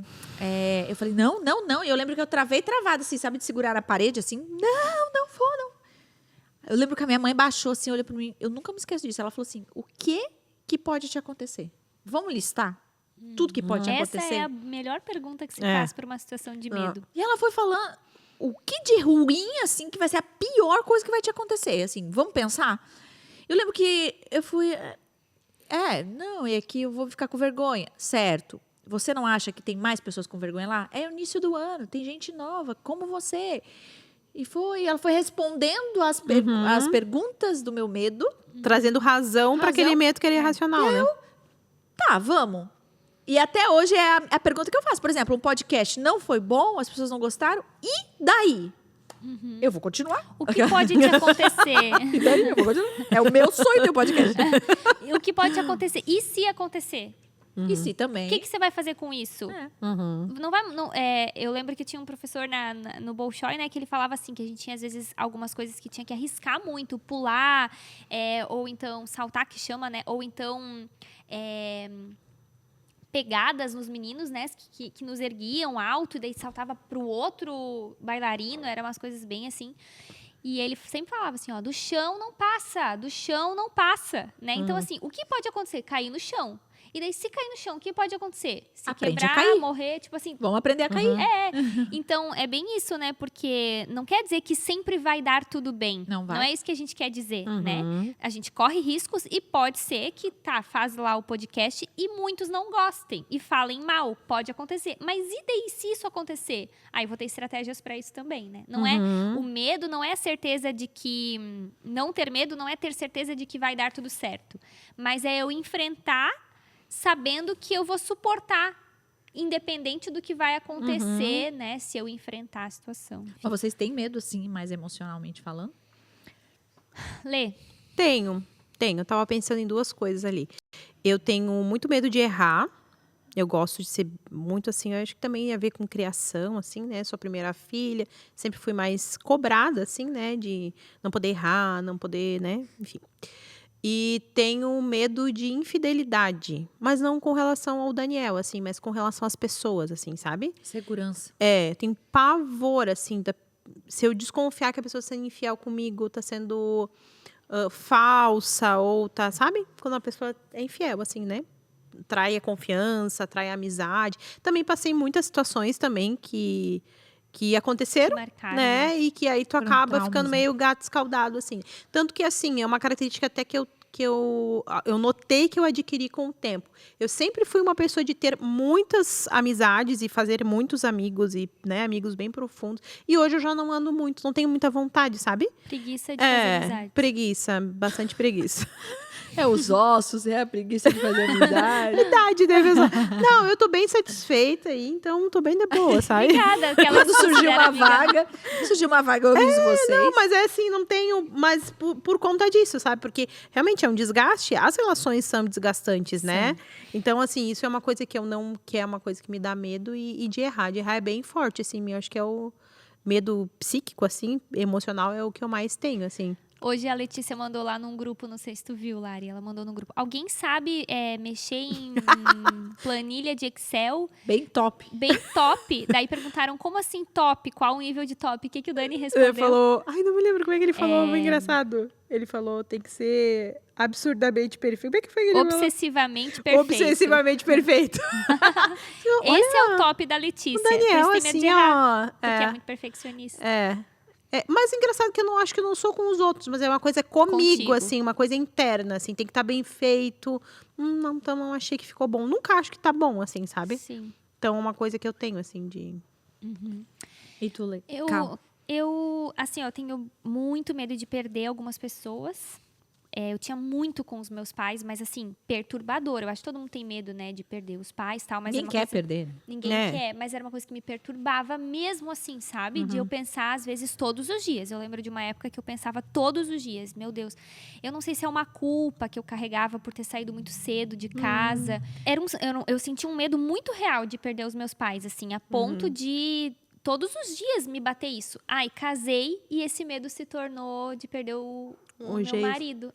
eu falei, não. E eu lembro que eu travada, assim, sabe, de segurar a parede, assim. Não vou, não. Eu lembro que a minha mãe baixou assim, olhou para mim. Eu nunca me esqueço disso. Ela falou assim, o que pode te acontecer? Vamos listar? Tudo que pode te Essa acontecer? é a melhor pergunta que se faz para uma situação de medo. E ela foi falando, o que de ruim, assim, que vai ser a pior coisa que vai te acontecer? Assim, vamos pensar? Eu lembro que eu fui... é que eu vou ficar com vergonha. Certo. Você não acha que tem mais pessoas com vergonha lá? É o início do ano, tem gente nova, como você. E ela foi respondendo as perguntas do meu medo. Trazendo razão para aquele medo que ele é irracional, né? Tá, vamos. E até hoje é a pergunta que eu faço. Por exemplo, um podcast não foi bom, as pessoas não gostaram, e daí? Eu vou continuar. O que pode te acontecer? E daí eu vou continuar. É o meu sonho ter um podcast. O que pode te acontecer? E se acontecer? E se também. O que você vai fazer com isso? Uhum. Eu lembro que tinha um professor no Bolshoi, né, que ele falava assim, que a gente tinha, às vezes, algumas coisas que tinha que arriscar muito, pular, ou então saltar, que chama, né, ou então pegadas nos meninos, né, que nos erguiam alto e daí saltava pro outro bailarino, eram umas coisas bem assim. E ele sempre falava assim, ó, do chão não passa, né? Então, assim, o que pode acontecer? Cair no chão. E daí, se cair no chão, o que pode acontecer? Se Aprende a quebrar, cair. morrer, tipo assim... Vamos aprender a cair. Então, é bem isso, né? Porque não quer dizer que sempre vai dar tudo bem. Não vai. Não é isso que a gente quer dizer, né? A gente corre riscos e pode ser que, faz lá o podcast e muitos não gostem e falem mal. Pode acontecer. Mas e daí, se isso acontecer? Aí, vou ter estratégias pra isso também, né? Não é... O medo não é a certeza de que... Não ter medo não é ter certeza de que vai dar tudo certo. Mas é eu enfrentar sabendo que eu vou suportar, independente do que vai acontecer, né? Se eu enfrentar a situação. Mas vocês têm medo, assim, mais emocionalmente falando? Lê. Tenho. Eu tava pensando em duas coisas ali. Eu tenho muito medo de errar. Eu gosto de ser muito assim, eu acho que também tem a ver com criação, assim, né? Sou a primeira filha, sempre fui mais cobrada, assim, né? De não poder errar, não poder, né? Enfim. E tenho medo de infidelidade, mas não com relação ao Daniel, assim, mas com relação às pessoas, assim, sabe? Segurança. Tenho pavor, assim, se eu desconfiar que a pessoa está sendo infiel comigo, tá sendo falsa, ou tá, sabe? Quando a pessoa é infiel, assim, né? Trai a confiança, trai a amizade. Também passei muitas situações também que aconteceram, Marcaram, né? E que aí tu Foram acaba traumas, ficando né? meio gato escaldado, assim. Tanto que, assim, é uma característica até que eu notei que eu adquiri com o tempo. Eu sempre fui uma pessoa de ter muitas amizades e fazer muitos amigos e, né, amigos bem profundos. E hoje eu já não ando muito, não tenho muita vontade, sabe? Preguiça de fazer amizade. Preguiça, bastante preguiça. É os ossos, é a preguiça de fazer amizade. Verdade, né, pessoal? Não, eu tô bem satisfeita aí, então tô bem de boa, sabe? Obrigada. Que ela Quando surgiu considera uma amiga. vaga, eu aviso vocês. Não, mas é assim, não tenho, mas por conta disso, sabe? Porque realmente é um desgaste, as relações são desgastantes, né? Então, assim, isso é uma coisa que é uma coisa que me dá medo e de errar. De errar é bem forte, assim, eu acho que é o medo psíquico, assim, emocional é o que eu mais tenho, assim. Hoje a Letícia mandou lá num grupo, não sei se tu viu, Lari, ela mandou no grupo. Alguém sabe mexer em planilha de Excel Bem top. bem top? Daí perguntaram, como assim top? Qual o nível de top? O que o Dani respondeu? Ele falou, ai, não me lembro como é que ele falou, muito engraçado. Ele falou, tem que ser absurdamente perfeito. Como é que foi que ele falou? Obsessivamente perfeito. Obsessivamente perfeito. Esse é o top da Letícia. O Daniel, Por isso tem medo assim, de errar, ó. porque é muito perfeccionista. Mas engraçado que eu não acho que eu não sou com os outros, mas é uma coisa comigo, Contigo. assim, uma coisa interna, assim, tem que estar bem feito. Não, então não achei que ficou bom. Nunca acho que tá bom, assim, sabe? Sim. Então é uma coisa que eu tenho, assim, de. E tu, Lê? Eu, assim, ó, eu tenho muito medo de perder algumas pessoas. Eu tinha muito com os meus pais, mas assim, perturbador. Eu acho que todo mundo tem medo, né, de perder os pais e tal. Mas Ninguém era uma quer coisa... perder. Né? Ninguém quer, mas era uma coisa que me perturbava mesmo assim, sabe? De eu pensar, às vezes, todos os dias. Eu lembro de uma época que eu pensava todos os dias. Meu Deus, eu não sei se é uma culpa que eu carregava por ter saído muito cedo de casa. Eu senti um medo muito real de perder os meus pais, assim, a ponto de... Todos os dias me bater isso. Ai, casei e esse medo se tornou de perder o meu jeito. marido.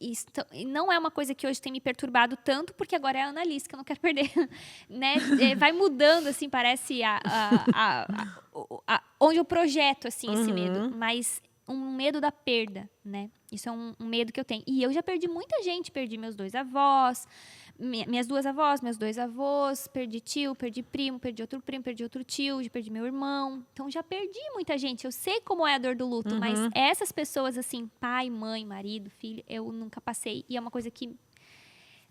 Isso não é uma coisa que hoje tem me perturbado tanto, porque agora é a Annalise que eu não quero perder, né? Vai mudando, assim, parece onde eu projeto, assim, esse medo. Mas um medo da perda, né? Isso é um medo que eu tenho. E eu já perdi muita gente. Perdi meus 2 avós, minhas 2 avós, meus 2 avós, perdi tio, perdi primo, perdi outro tio, já perdi meu irmão. Então, já perdi muita gente. Eu sei como é a dor do luto, mas essas pessoas, assim, pai, mãe, marido, filho, eu nunca passei. E é uma coisa que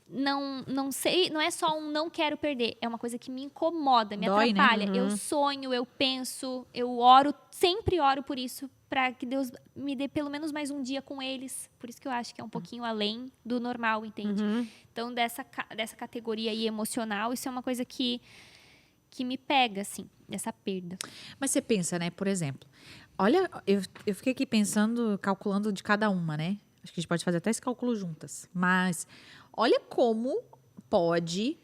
não sei, não é só um não quero perder, é uma coisa que me incomoda, me Dói, né? atrapalha. Eu sonho, eu penso, eu oro, sempre oro por isso, para que Deus me dê pelo menos mais um dia com eles. Por isso que eu acho que é um pouquinho além do normal, entende? Então, dessa categoria aí emocional, isso é uma coisa que me pega, assim, dessa perda. Mas você pensa, né? Por exemplo, olha, eu fiquei aqui pensando, calculando de cada uma, né? Acho que a gente pode fazer até esse cálculo juntas. Mas olha como pode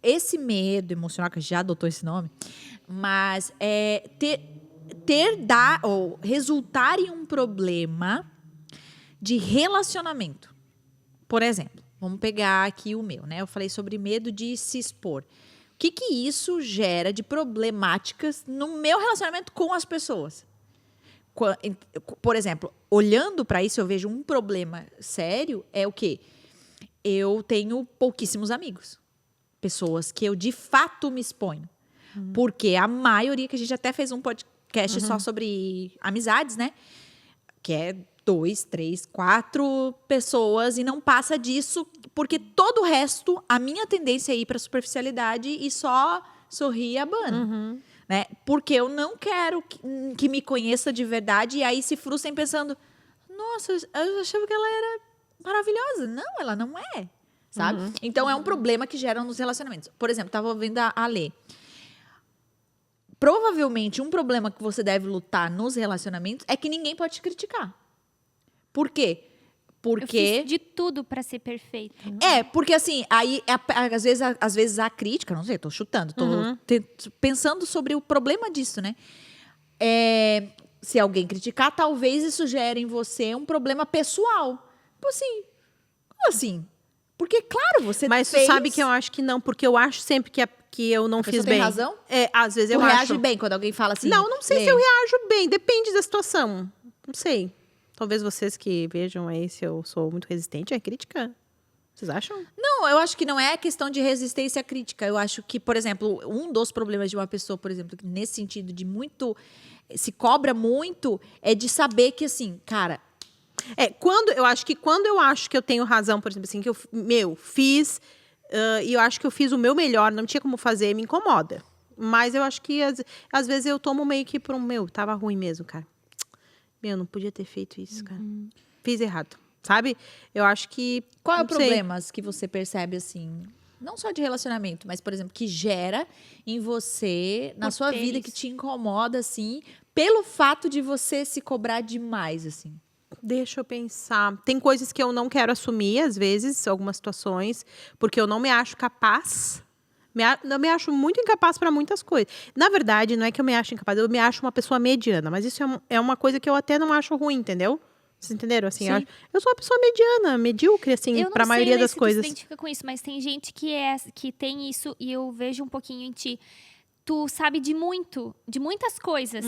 esse medo emocional, que a gente já adotou esse nome, mas ou resultar em um problema de relacionamento. Por exemplo, vamos pegar aqui o meu, né? Eu falei sobre medo de se expor. O que isso gera de problemáticas no meu relacionamento com as pessoas? Por exemplo, olhando para isso, eu vejo um problema sério, é o quê? eu tenho pouquíssimos amigos. Pessoas que eu, de fato, me exponho. Porque a maioria, que a gente até fez um podcast só sobre amizades, né? Que é 2, 3, 4 pessoas e não passa disso, porque todo o resto, a minha tendência é ir para superficialidade e só sorrir e abana. Né? Porque eu não quero que me conheça de verdade e aí se frustrem pensando, nossa, eu achava que ela era maravilhosa. Não, ela não é, sabe? Então é um problema que gera nos relacionamentos. Por exemplo, estava ouvindo a Lê. Provavelmente um problema que você deve lutar nos relacionamentos é que ninguém pode te criticar. Por quê? Eu Porque fiz de tudo pra ser perfeita. porque assim, aí às vezes a crítica, não sei, tô chutando, tô pensando sobre o problema disso, né? Se alguém criticar, talvez isso gere em você um problema pessoal. Tipo assim, como assim? Porque, claro, você Mas fez... tu sabe que eu acho que não, porque eu acho sempre que eu não A pessoa fiz tem bem. razão? Às vezes Tu eu reage acho. bem quando alguém fala assim? Não sei Lê. se eu reajo bem, depende da situação. Não sei. Talvez vocês que vejam aí se eu sou muito resistente à crítica. Vocês acham? Não, eu acho que não é questão de resistência à crítica. Eu acho que, por exemplo, um dos problemas de uma pessoa, por exemplo, que nesse sentido de muito... se cobra muito, é de saber que, assim, cara... Eu acho que eu tenho razão, por exemplo, assim, que eu fiz, e eu acho que eu fiz o meu melhor, não tinha como fazer, me incomoda. Mas eu acho que, às vezes, eu tomo meio que por tava ruim mesmo, cara. Não podia ter feito isso, cara. Fiz errado, sabe? Eu acho que... Qual é o não sei. problema que você percebe, assim, não só de relacionamento, mas, por exemplo, que gera em você, na Por sua ter vida, isso. que te incomoda, assim, pelo fato de você se cobrar demais, assim? Deixa eu pensar. Tem coisas que eu não quero assumir, às vezes, algumas situações, porque eu não me acho capaz. Eu me acho muito incapaz para muitas coisas. Na verdade, não é que eu me acho incapaz, eu me acho uma pessoa mediana. Mas isso é uma coisa que eu até não acho ruim, entendeu? Vocês entenderam? Assim, Sim. eu sou uma pessoa mediana, medíocre, assim, Eu não para a sei, maioria Lê, das se tu coisas. se identifica com isso, mas tem gente que tem isso e eu vejo um pouquinho em ti. Tu sabe de muitas coisas,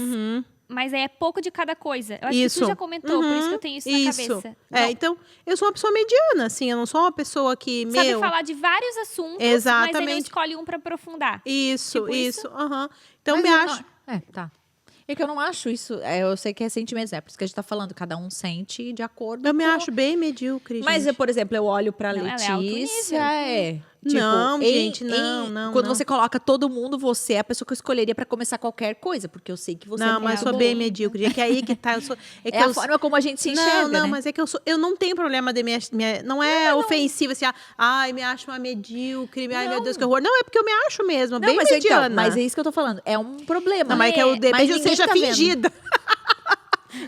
mas é pouco de cada coisa. Eu acho que tu já comentou, por isso que eu tenho isso na cabeça. Não, Então, eu sou uma pessoa mediana, assim, eu não sou uma pessoa que, sabe falar de vários assuntos, mas aí não Exatamente. escolhe um pra aprofundar. Isso, Tipo isso? aham. Então, Mas me eu acho... tá. É que eu não acho isso... eu sei que é sentimento, por isso que a gente tá falando. Cada um sente de acordo Eu me com... acho bem medíocre, Mas, gente. por exemplo, eu olho pra Não, ela é alto Letícia, nível. Não, gente, não, Quando não. você coloca todo mundo, você é a pessoa que eu escolheria pra começar qualquer coisa, porque eu sei que você Não, é mas eu muito sou bom. bem medíocre. É que aí que tá, eu sou... É a forma como a gente se enxerga, Não, né? mas é que eu não tenho problema de não é ofensivo, assim, ai, me acho uma medíocre, ai, meu Deus, que horror. Não, é porque eu me acho mesmo, Não, bem mas mediana. então, mas é isso que eu tô falando. É um problema. Não, mas é que eu, de repente, eu ninguém seja tá vendo. fingida.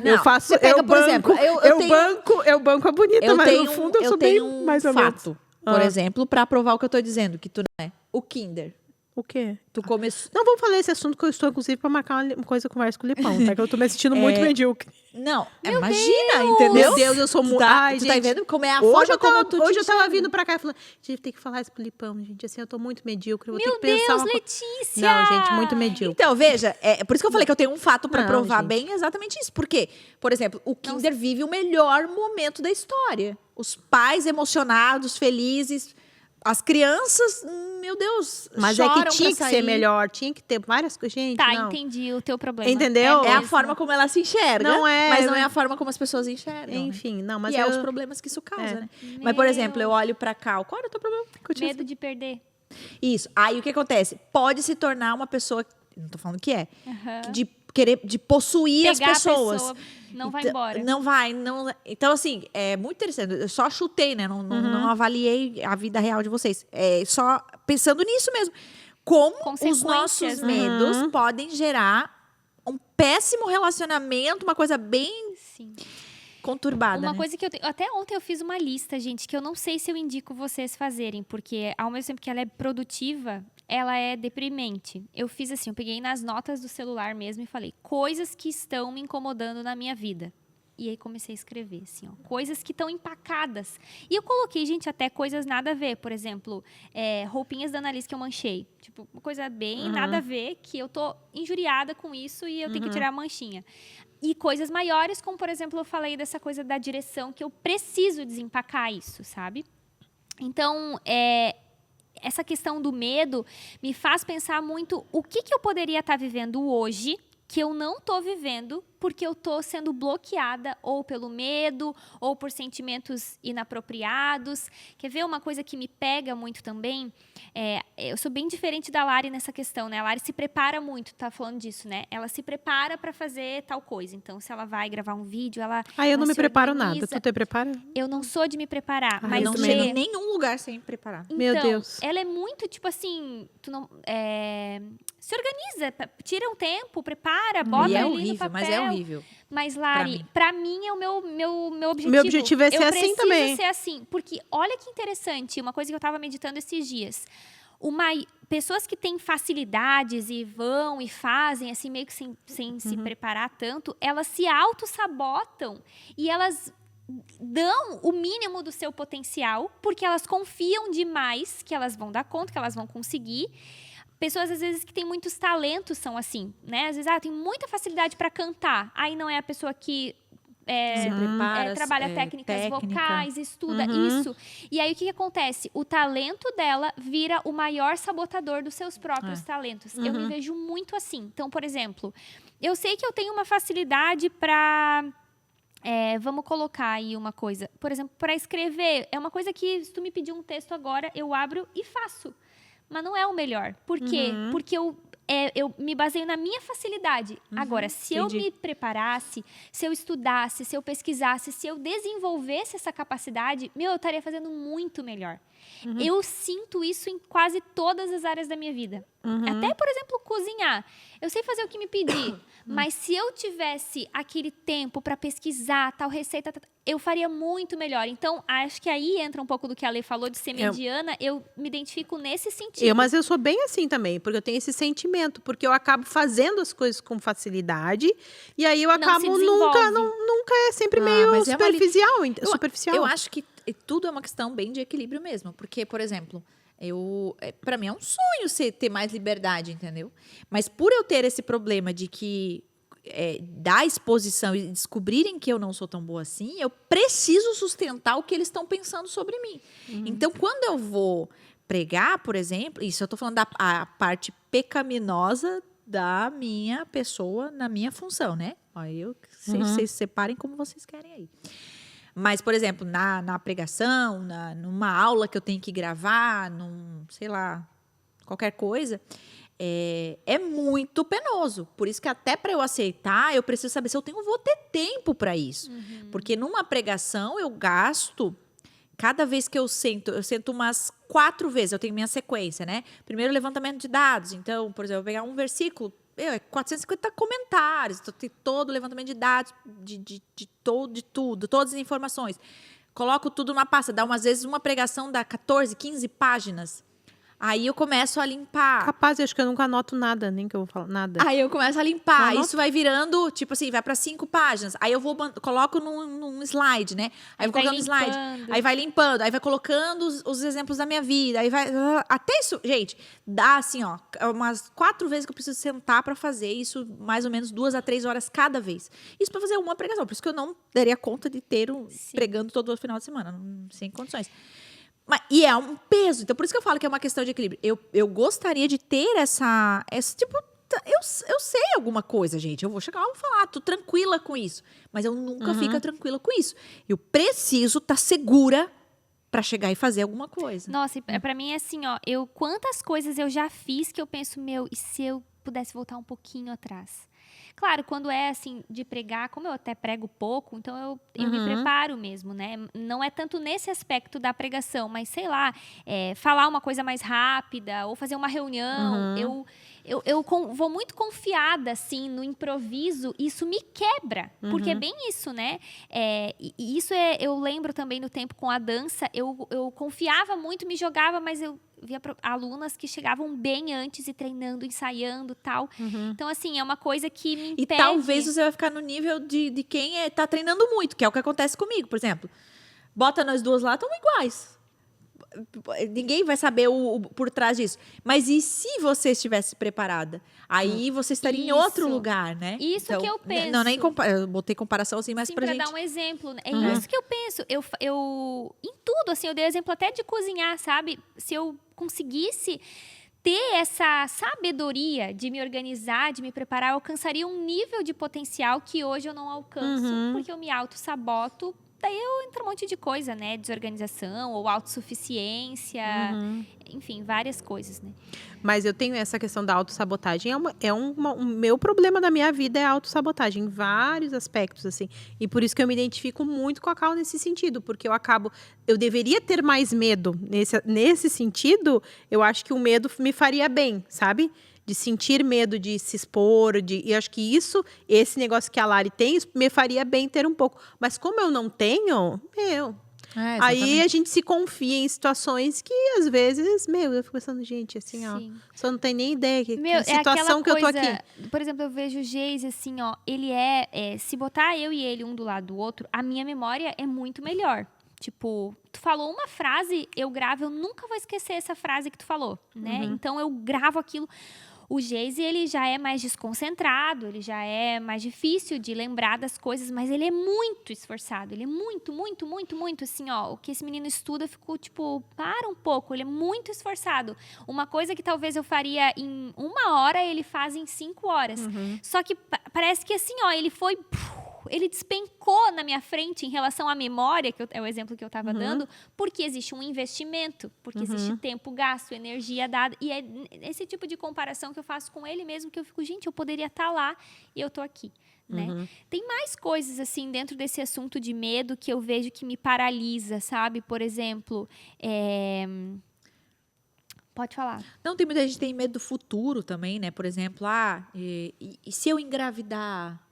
Não, eu faço, você pega, eu por banco, exemplo, eu banco a bonita, eu mas tenho, no fundo eu sou tenho bem um mais ou fato, menos. por exemplo, pra provar o que eu tô dizendo, que tu não é. O Kinder. O quê? Tu começou... Não vamos falar esse assunto que eu estou, inclusive, para marcar uma conversa com o Lipão, tá? Que eu tô me sentindo muito medíocre. Não, Meu imagina, Deus! entendeu? Meu Deus, eu sou muito... Ai, tu tá vendo como é a forma como tu Hoje te eu tava enxerga? vindo pra cá e falando, gente, tem que falar isso pro Lipão, gente. Assim, eu tô muito medíocre, eu vou ter Meu que pensar Deus, uma coisa. Letícia! Não, gente, muito medíocre. Então, veja, é por isso que eu falei que eu tenho um fato pra Não, provar gente. bem exatamente isso. Por quê? Por exemplo, o Kinder vive o melhor momento da história. Os pais emocionados, felizes. As crianças, meu Deus, Mas é choram que tinha pra que sair. ser melhor, tinha que ter várias coisas. Gente, Tá, não. entendi o teu problema. Entendeu? É a mesmo. forma como ela se enxerga, Não é, mas não é né? a forma como as pessoas enxergam. né? Enfim, não, mas e é eu... os problemas que isso causa, É. né? Mas, por exemplo, eu olho pra cá, qual era o teu problema? Medo de perder. Isso. Aí o que acontece? Pode se tornar uma pessoa, não tô falando que é, Aham. de querer, de possuir Pegar as pessoas. a pessoa, não vai Então, embora. Não vai, não. Então, assim, é muito interessante. Eu só chutei, né? Não avaliei a vida real de vocês. É só pensando nisso mesmo. Como os Consequências, nossos né? medos podem gerar um péssimo relacionamento, uma coisa bem Sim. conturbada. Uma né? coisa que eu tenho. Até ontem eu fiz uma lista, gente, que eu não sei se eu indico vocês fazerem, porque ao mesmo tempo que ela é produtiva, ela é deprimente. Eu fiz assim, eu peguei nas notas do celular mesmo e falei, coisas que estão me incomodando na minha vida. E aí comecei a escrever, assim, ó, coisas que estão empacadas. E eu coloquei, gente, até coisas nada a ver. Por exemplo, roupinhas da Annalise que eu manchei. Tipo, uma coisa bem nada a ver, que eu tô injuriada com isso e eu tenho que tirar a manchinha. E coisas maiores, como, por exemplo, eu falei dessa coisa da direção, que eu preciso desempacar isso, sabe? Então, essa questão do medo me faz pensar muito o que eu poderia estar vivendo hoje que eu não estou vivendo porque eu estou sendo bloqueada ou pelo medo ou por sentimentos inapropriados. Quer ver uma coisa que me pega muito também? Eu sou bem diferente da Lari nessa questão, né? A Lari se prepara muito, tá falando disso, né? Ela se prepara para fazer tal coisa. Então, se ela vai gravar um vídeo, eu não ela me se preparo organiza. nada. Tu te prepara? Eu não sou de me preparar, Eu mas não chego em nenhum lugar sem preparar. Então, Meu Deus. ela é muito, tipo assim, tu não, se organiza, tira um tempo, prepara, bota E é ali no horrível, papel. mas é horrível. Mas, Lari, pra mim é o meu objetivo. Meu objetivo é ser eu assim também. preciso ser assim, porque olha que interessante, uma coisa que eu tava meditando esses dias. Pessoas que têm facilidades e vão e fazem, assim, meio que sem se preparar tanto, elas se auto-sabotam e elas dão o mínimo do seu potencial, porque elas confiam demais que elas vão dar conta, que elas vão conseguir. Pessoas, às vezes, que têm muitos talentos são assim, né? Às vezes, tem muita facilidade para cantar. Aí não é a pessoa que Se prepara, trabalha técnicas técnica. vocais, estuda isso. E aí, o que acontece? O talento dela vira o maior sabotador dos seus próprios talentos. Eu me vejo muito assim. Então, por exemplo, eu sei que eu tenho uma facilidade para... vamos colocar aí uma coisa. Por exemplo, para escrever. É uma coisa que, se tu me pedir um texto agora, eu abro e faço. Mas não é o melhor. Por quê? Porque eu me baseio na minha facilidade. Agora, se eu me preparasse, se eu estudasse, se eu pesquisasse, se eu desenvolvesse essa capacidade, eu estaria fazendo muito melhor. Eu sinto isso em quase todas as áreas da minha vida. Até, por exemplo, cozinhar. Eu sei fazer o que me pedir, mas se eu tivesse aquele tempo para pesquisar tal receita, eu faria muito melhor. Então, acho que aí entra um pouco do que a Lê falou de ser mediana. Eu me identifico nesse sentido. Mas eu sou bem assim também, porque eu tenho esse sentimento, porque eu acabo fazendo as coisas com facilidade e aí eu acabo nunca é sempre meio mas superficial. Eu acho que tudo é uma questão bem de equilíbrio mesmo, porque, por exemplo, para mim é um sonho ter mais liberdade, entendeu? Mas por eu ter esse problema de que da exposição e descobrirem que eu não sou tão boa assim, eu preciso sustentar o que eles estão pensando sobre mim. Então, quando eu vou pregar, por exemplo, isso eu estou falando da parte pecaminosa da minha pessoa na minha função, né? Aí vocês separem como vocês querem aí. Mas, por exemplo, na pregação, numa aula que eu tenho que gravar, sei lá, qualquer coisa, é muito penoso. Por isso que até para eu aceitar, eu preciso saber se eu vou ter tempo para isso. Porque numa pregação eu gasto, cada vez que eu sento umas 4 vezes, eu tenho minha sequência, né? Primeiro, levantamento de dados. Então, por exemplo, eu vou pegar um versículo, 450 comentários, tem todo o levantamento de dados, de tudo, todas as informações. Coloco tudo numa pasta, às vezes uma pregação dá 14, 15 páginas. Aí eu começo a limpar. Capaz, eu acho que eu nunca anoto nada, nem que eu vou falar nada. Aí eu começo a limpar. Isso vai virando, tipo assim, vai para 5 páginas. Aí eu coloco num slide, né? Aí eu vou colocando no slide. Aí vai limpando. Aí vai colocando os exemplos da minha vida. Aí vai. Até isso, gente, dá assim, ó, umas 4 vezes que eu preciso sentar para fazer isso, mais ou menos 2 a 3 horas cada vez. Isso para fazer uma pregação. Por isso que eu não daria conta de ter pregando todo o final de semana, sem condições. E é um peso. Então, por isso que eu falo que é uma questão de equilíbrio. Eu gostaria de ter esse tipo... Eu sei alguma coisa, gente. Eu vou chegar lá e vou falar, tô tranquila com isso. Mas eu nunca fico tranquila com isso. Eu preciso estar segura para chegar e fazer alguma coisa. Nossa, pra mim é assim, ó. Quantas coisas eu já fiz que eu penso, e se eu pudesse voltar um pouquinho atrás? Claro, quando é assim, de pregar, como eu até prego pouco, então eu me preparo mesmo, né? Não é tanto nesse aspecto da pregação, mas sei lá, falar uma coisa mais rápida ou fazer uma reunião. Eu vou muito confiada, assim, no improviso, isso me quebra, porque é bem isso, né? E isso eu lembro também no tempo com a dança, eu confiava muito, me jogava, mas eu via alunas que chegavam bem antes e treinando, ensaiando e tal. Então, assim, é uma coisa que me impede. E talvez você vai ficar no nível de quem tá treinando muito, que é o que acontece comigo, por exemplo. Bota nós duas lá, estamos iguais. ninguém vai saber o por trás disso. Mas e se você estivesse preparada? Aí você estaria em outro Isso. lugar, né? Isso que eu penso. Não, nem eu botei comparação assim, mas Sim, pra pra gente. dar um exemplo. Né? É isso que eu penso. Em tudo, assim, eu dei exemplo até de cozinhar, sabe? Se eu conseguisse ter essa sabedoria de me organizar, de me preparar, eu alcançaria um nível de potencial que hoje eu não alcanço, porque eu me auto-saboto. Daí eu entro um monte de coisa, né? Desorganização ou autossuficiência, enfim, várias coisas, né? Mas eu tenho essa questão da autossabotagem. O meu problema da minha vida é a autossabotagem, em vários aspectos, assim. E por isso que eu me identifico muito com a Cal nesse sentido, porque eu deveria ter mais medo. Nesse sentido, eu acho que o medo me faria bem, sabe? De sentir medo de se expor, e acho que esse negócio que a Lari tem, isso me faria bem ter um pouco. Mas como eu não tenho, aí a gente se confia em situações que, às vezes, eu fico pensando, gente, assim, Sim. ó, só não tem nem ideia que Meu, situação que eu tô aqui. Por exemplo, eu vejo o Geise, assim, ó, ele se botar eu e ele um do lado do outro, a minha memória é muito melhor. Tipo, tu falou uma frase, eu gravo, eu nunca vou esquecer essa frase que tu falou, né? Então, eu gravo aquilo. O Geise, ele já é mais desconcentrado, ele já é mais difícil de lembrar das coisas, mas ele é muito esforçado, ele é muito, muito, muito, muito, assim, ó, o que esse menino estuda, eu fico, tipo, para um pouco, ele é muito esforçado. Uma coisa que talvez eu faria em 1 hora, ele faz em 5 horas. Só que parece que, assim, ó, ele despencou na minha frente em relação à memória, que é o exemplo que eu estava dando, porque existe um investimento, porque existe tempo gasto, energia dada. E é esse tipo de comparação que eu faço com ele mesmo, que eu fico, gente, eu poderia estar lá e eu tô aqui. Né? Tem mais coisas, assim, dentro desse assunto de medo que eu vejo que me paralisa, sabe? Por exemplo, pode falar. Não, tem muita gente que tem medo do futuro também, né? Por exemplo, e se eu engravidar?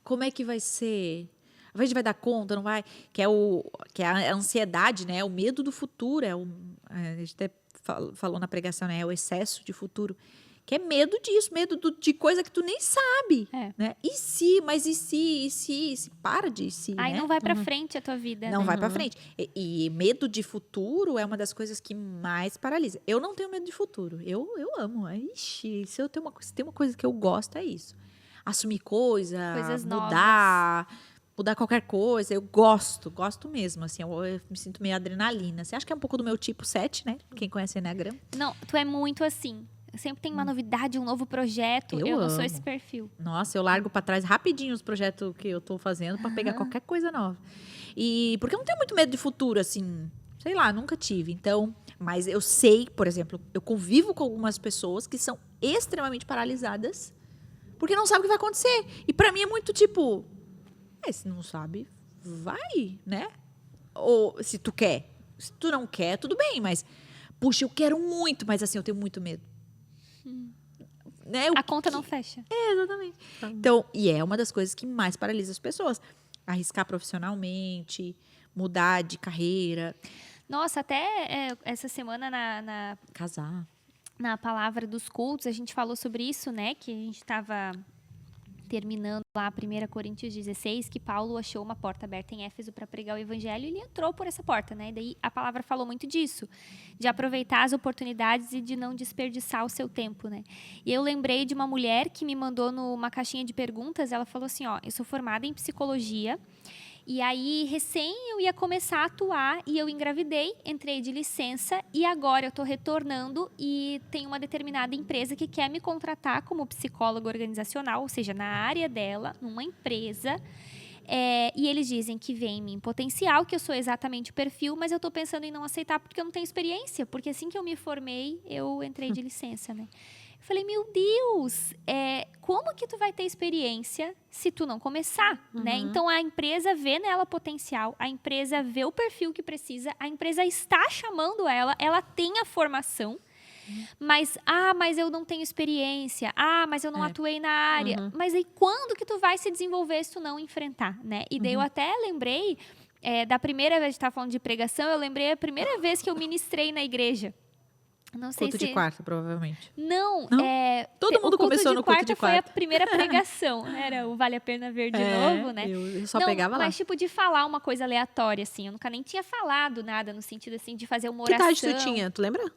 Como é que vai ser? A gente vai dar conta, não vai? Que é a ansiedade, né? O medo do futuro. A gente até falou na pregação, né? É o excesso de futuro. Que é medo disso, medo de coisa que tu nem sabe. Né? E se? Mas e se? E se? E se? Para de se, Aí né? não vai pra frente a tua vida. Não né? vai pra frente. E medo de futuro é uma das coisas que mais paralisa. Eu não tenho medo de futuro. Eu amo. Ixi, se tem uma coisa que eu gosto, é isso. Assumir Coisas mudar qualquer coisa. Eu gosto mesmo, assim, eu me sinto meio adrenalina. Você acha que é um pouco do meu tipo 7, né? Quem conhece Enneagrama? Não, tu é muito assim. Sempre tem uma novidade, um novo projeto. Eu não sou amo. esse perfil. Nossa, eu largo pra trás rapidinho os projetos que eu tô fazendo pra pegar qualquer coisa nova. E porque eu não tenho muito medo de futuro, assim, sei lá, nunca tive. Então, mas eu sei, por exemplo, eu convivo com algumas pessoas que são extremamente paralisadas porque não sabe o que vai acontecer. E pra mim é muito tipo, se não sabe, vai, né? Ou se tu quer. Se tu não quer, tudo bem, mas puxa, eu quero muito, mas assim, eu tenho muito medo. Né? A conta não fecha. Exatamente. Então, e é uma das coisas que mais paralisa as pessoas. Arriscar profissionalmente, mudar de carreira. Nossa, até essa semana Casar. na palavra dos cultos, a gente falou sobre isso, né? Que a gente estava terminando lá 1 Coríntios 16, que Paulo achou uma porta aberta em Éfeso para pregar o evangelho e ele entrou por essa porta, né? E daí a palavra falou muito disso, de aproveitar as oportunidades e de não desperdiçar o seu tempo, né? E eu lembrei de uma mulher que me mandou numa caixinha de perguntas, ela falou assim, ó, eu sou formada em psicologia. E aí, recém eu ia começar a atuar e eu engravidei, entrei de licença e agora eu estou retornando e tem uma determinada empresa que quer me contratar como psicóloga organizacional, ou seja, na área dela, numa empresa. E eles dizem que vem em mim potencial, que eu sou exatamente o perfil, mas eu estou pensando em não aceitar porque eu não tenho experiência, porque assim que eu me formei, eu entrei de licença, né? Eu falei, meu Deus, como que tu vai ter experiência se tu não começar, né? Então, a empresa vê nela potencial, a empresa vê o perfil que precisa, a empresa está chamando ela tem a formação, mas eu não tenho experiência, mas eu não atuei na área. Mas aí, quando que tu vai se desenvolver se tu não enfrentar, né? E daí eu até lembrei, da primeira vez que a gente estava falando de pregação, eu lembrei a primeira vez que eu ministrei na igreja. Não sei Culto se... de quarta, provavelmente. Não, Não? Todo mundo o culto começou de no culto de quarta foi a quarta. primeira pregação. Era o Vale a Pena Ver de novo, né? Eu só Não, pegava lá. mas tipo de falar uma coisa aleatória, assim. Eu nunca nem tinha falado nada no sentido, assim, de fazer uma Que oração. idade tu tinha? Tu lembra?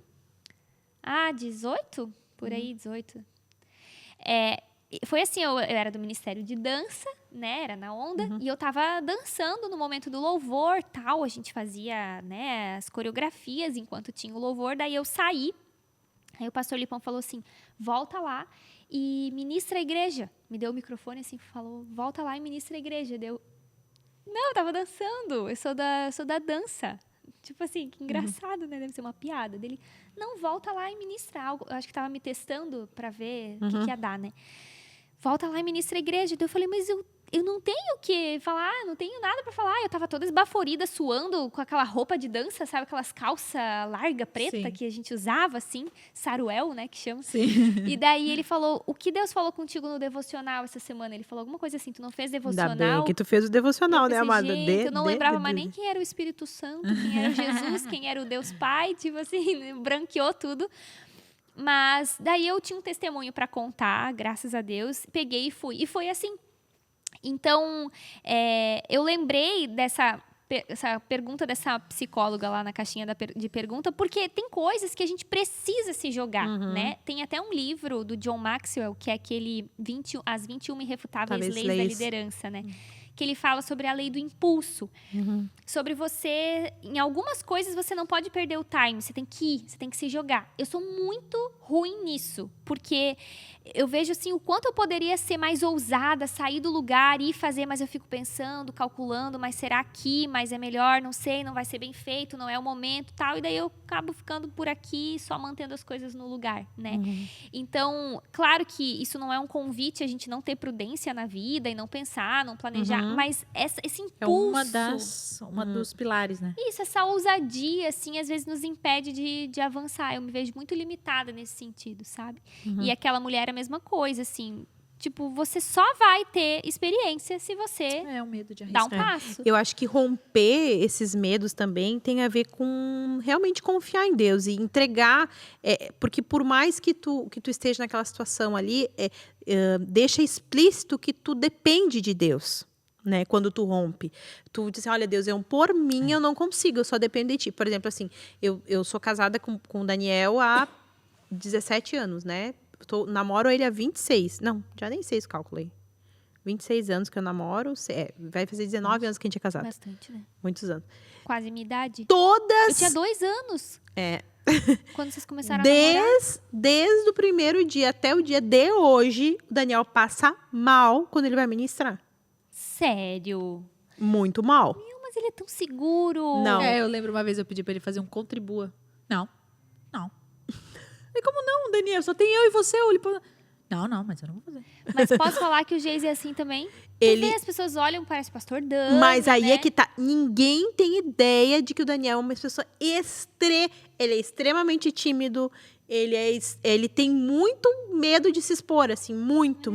Ah, 18? Por aí, 18. Foi assim, eu era do Ministério de Dança, né? Era na onda. E eu tava dançando no momento do louvor, tal. A gente fazia, né, as coreografias enquanto tinha o louvor. Daí eu saí. Aí o pastor Lipão falou assim, volta lá e ministra a igreja. Me deu o microfone assim, falou, volta lá e ministra a igreja. Não, eu tava dançando, eu sou da dança. Tipo assim, que engraçado, né? Deve ser uma piada. Dele, não, volta lá e ministra algo. Eu acho que tava me testando pra ver o que ia dar, né? Volta lá e ministra a igreja. Daí eu falei, mas eu não tenho o que falar, não tenho nada pra falar. Eu tava toda esbaforida, suando, com aquela roupa de dança, sabe? Aquelas calças larga, preta, Sim. que a gente usava, assim. Saruel, né, que chama. Sim. E daí ele falou, o que Deus falou contigo no devocional essa semana? Ele falou alguma coisa assim, tu não fez devocional? Ainda bem que tu fez o devocional, Eu né, pensei, amada? gente, eu não lembrava mais nem quem era o Espírito Santo, quem era o Jesus, quem era o Deus Pai, tipo assim, branqueou tudo. Mas daí eu tinha um testemunho para contar, graças a Deus, peguei e fui. E foi assim. Então, eu lembrei essa pergunta dessa psicóloga lá na caixinha de pergunta, porque tem coisas que a gente precisa se jogar, né? Tem até um livro do John Maxwell, que é aquele As 21 Irrefutáveis Leis da Liderança, né? Que ele fala sobre a lei do impulso. Sobre você... Em algumas coisas, você não pode perder o time. Você tem que ir, você tem que se jogar. Eu sou muito ruim nisso. Porque eu vejo, assim, o quanto eu poderia ser mais ousada, sair do lugar e ir fazer, mas eu fico pensando, calculando, mas será aqui? Mas é melhor, não sei, não vai ser bem feito, não é o momento, tal. E daí eu acabo ficando por aqui, só mantendo as coisas no lugar, né? Então, claro que isso não é um convite a gente não ter prudência na vida e não pensar, não planejar, mas esse impulso... É uma dos pilares, né? Isso, essa ousadia, assim, às vezes nos impede de avançar. Eu me vejo muito limitada nesse sentido, sabe? E aquela mulher é a mesma coisa, assim. Tipo, você só vai ter experiência se você É o medo de dá um arriscar. passo. Eu acho que romper esses medos também tem a ver com realmente confiar em Deus e entregar, porque por mais que tu esteja naquela situação ali, deixa explícito que tu depende de Deus. Né, quando tu rompe, tu diz assim, olha Deus, por mim eu não consigo, eu só dependo de ti. Por exemplo, assim, eu sou casada com o Daniel há 17 anos, né? Namoro ele há 26, não, já nem sei esse cálculo aí. 26 anos que eu namoro, vai fazer 19 anos que a gente é casado. Bastante, né? Muitos anos. Quase minha idade. Todas... Eu tinha 2 anos. Quando vocês começaram a namorar. Desde o primeiro dia até o dia de hoje, o Daniel passa mal quando ele vai ministrar. Sério? Muito mal. Mas ele é tão seguro. Não. Eu lembro uma vez eu pedi pra ele fazer um contribua. Não. E como não, Daniel? Só tem eu e você. Não, mas eu não vou fazer. Mas posso falar que o Geise é assim também? As pessoas olham, parece pastor Dani, Mas aí né? é que tá. Ninguém tem ideia de que o Daniel é uma pessoa ele é extremamente tímido. Ele tem muito medo de se expor, assim, muito.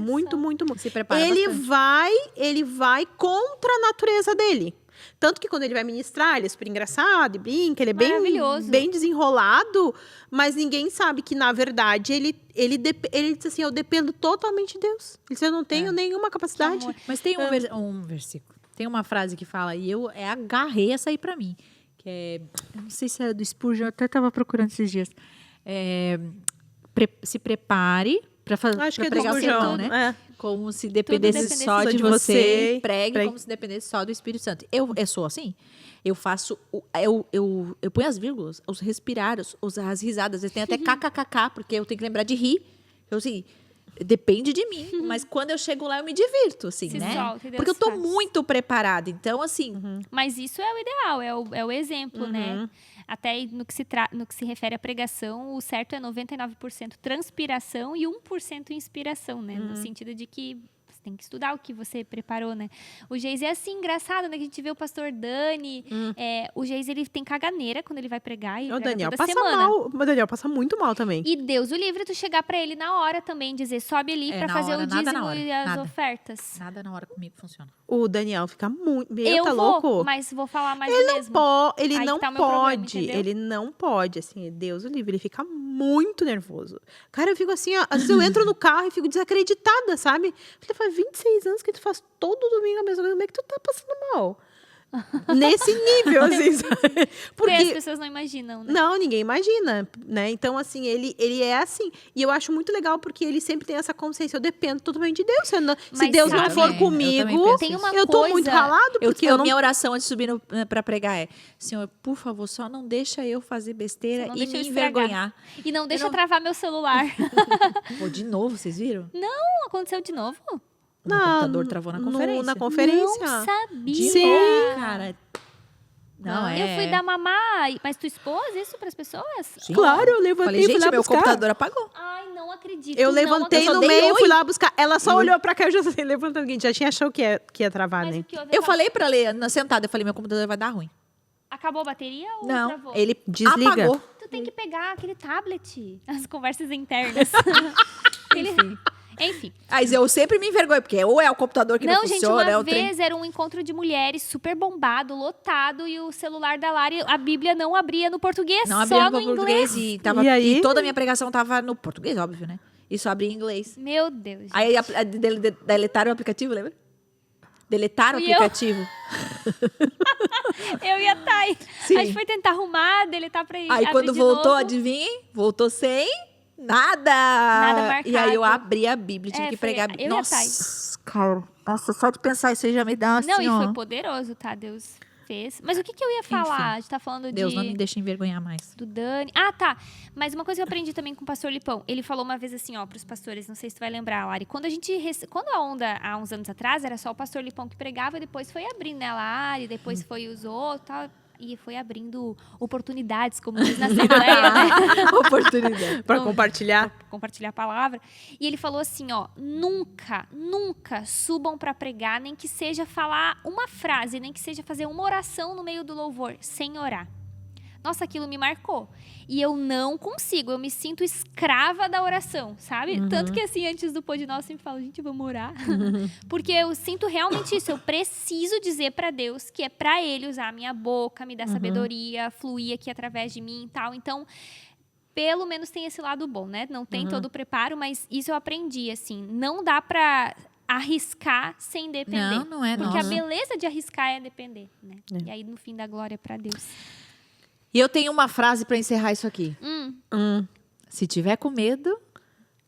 Se prepara Ele vai contra a natureza dele. Tanto que quando ele vai ministrar, ele é super engraçado e brinca, ele é bem desenrolado, mas ninguém sabe que, na verdade, ele diz assim, eu dependo totalmente de Deus. Ele diz, eu não tenho nenhuma capacidade. Mas tem um versículo, tem uma frase que fala, e eu agarrei essa aí pra mim, que é, eu não sei se é do Spurgeon, eu até tava procurando esses dias. Se prepare para pregar o sermão, né? Como se dependesse só de você. Pregue como se dependesse só do Espírito Santo. Eu sou assim. Eu faço... Eu ponho as vírgulas, os respirar, as risadas. Eu tenho até kkkk, porque eu tenho que lembrar de rir. Eu, assim, depende de mim. Mas quando eu chego lá, eu me divirto, assim, né? Solta, e Deus porque eu tô faz. muito preparada. Então, assim... Mas isso é o ideal, é o exemplo, né? Até no que se refere à pregação, o certo é 99% transpiração e 1% inspiração, né? No sentido de que Você tem que estudar o que você preparou, né? O Geis é assim, engraçado, né? Que a gente vê o pastor Dani. O Geis, ele tem caganeira quando ele vai pregar. E O prega Daniel toda passa semana. mal. O Daniel passa muito mal também. E Deus o livre, tu chegar pra ele na hora também, dizer, sobe ali pra na fazer hora, o nada na dízimo hora, e as nada. ofertas. Nada na hora comigo funciona. O Daniel fica muito... Eu tá vou, louco? mas vou falar mais do mesmo. Ele Aí não que tá o meu problema, pode, entendeu? ele não pode, assim, Deus o livre, ele fica muito nervoso. Cara, eu fico assim, ó, às vezes eu entro no carro e fico desacreditada, sabe? Porque faz 26 anos que tu faz todo domingo a mesma coisa, como é que tu tá passando mal? Nesse nível, assim, sabe? Porque as Porque... pessoas não imaginam, né? Não, ninguém imagina, né? Então, assim, ele é assim. E eu acho muito legal porque ele sempre tem essa consciência. Eu dependo totalmente de Deus. Se Mas Deus não sabe, for eu também comigo, penso Tem isso. uma eu tô muito coisa- ralado porque eu não... Minha oração antes de subir pra pregar é: Senhor, por favor, só não deixa eu fazer besteira Só não e deixa me eu estragar. envergonhar. E não deixa não- travar meu celular. Pô, de novo, vocês viram? Não, aconteceu de novo? O meu computador travou na conferência. Na conferência. Não sabia. De Sim. novo, cara. Não, é. Eu fui dar mamar, mas tu expôs isso pras pessoas? Sim. Claro, eu levantei Falei, e fui gente, lá meu buscar. computador apagou. Ai, não acredito. Eu não levantei eu só no dei meio, oi. fui lá buscar. Ela só Oi. olhou pra cá e eu já assim, levantando. Já tinha achou que ia travar, Mas né? o que houve? Eu falei pra ler, sentada, eu falei, meu computador vai dar ruim. Acabou a bateria ou Não, travou? ele Desliga. apagou. Tu tem que pegar aquele tablet. As conversas internas. Enfim. Mas eu sempre me envergonho, porque ou é o computador que não, Não, gente, funciona, uma é o trem. vez era um encontro de mulheres super bombado, lotado, e o celular da Lari, a Bíblia não abria no português, Não só abria no no português inglês. E aí? e toda a minha pregação tava no português, óbvio, né? E só abria em inglês. Meu Deus. gente. Aí deletaram o aplicativo, lembra? Deletaram o Fui eu. aplicativo. Eu e a Thay. Sim. A gente foi tentar arrumar, deletar pra ir Aí abrir quando de voltou, novo. adivinha? Voltou sem nada. Nada E aí eu marcado. abri a Bíblia, tive É, que foi pregar. eu e a Thay. Nossa, cara. Nossa, só de pensar isso aí já me dá assim, Não, e ó. foi poderoso, tá? Deus fez. Mas o que eu ia falar? A gente tá falando Deus de... não me deixa envergonhar mais. do Dani. Ah, tá. Mas uma coisa que eu aprendi também com o pastor Lipão. Ele falou uma vez assim, ó, pros pastores, não sei se tu vai lembrar, Lari. Quando a onda, há uns anos atrás, era só o pastor Lipão que pregava, e depois foi abrindo, né, a Lari, depois foi os outros, tal. E foi abrindo oportunidades, como diz na Assembleia, né? Oportunidade. Pra Não. compartilhar. Compartilhar a palavra. E ele falou assim, ó, nunca subam para pregar, nem que seja falar uma frase, nem que seja fazer uma oração no meio do louvor, sem orar. Nossa, aquilo me marcou. E eu não consigo, eu me sinto escrava da oração, sabe? Tanto que assim, antes do Pod Nosso, eu sempre falo, gente, vamos orar. Porque eu sinto realmente isso, eu preciso dizer para Deus que é para Ele usar a minha boca, me dar sabedoria, fluir aqui através de mim e tal. Então, pelo menos tem esse lado bom, né? Não tem todo o preparo, mas isso eu aprendi, assim. Não dá pra arriscar sem depender. Não é, Porque não. a beleza de arriscar é depender, né? E aí, no fim da glória, é pra Deus. E eu tenho uma frase pra encerrar isso aqui. Se tiver com medo,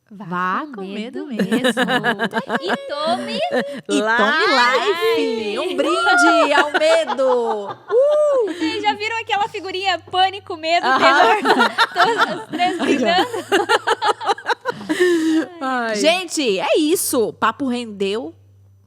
vá com medo mesmo. E tome... E tome life! Um brinde ao medo! Vocês já viram aquela figurinha pânico, medo, Aham. terror? Todos os três brindando. Ai. Gente, é isso. O papo rendeu.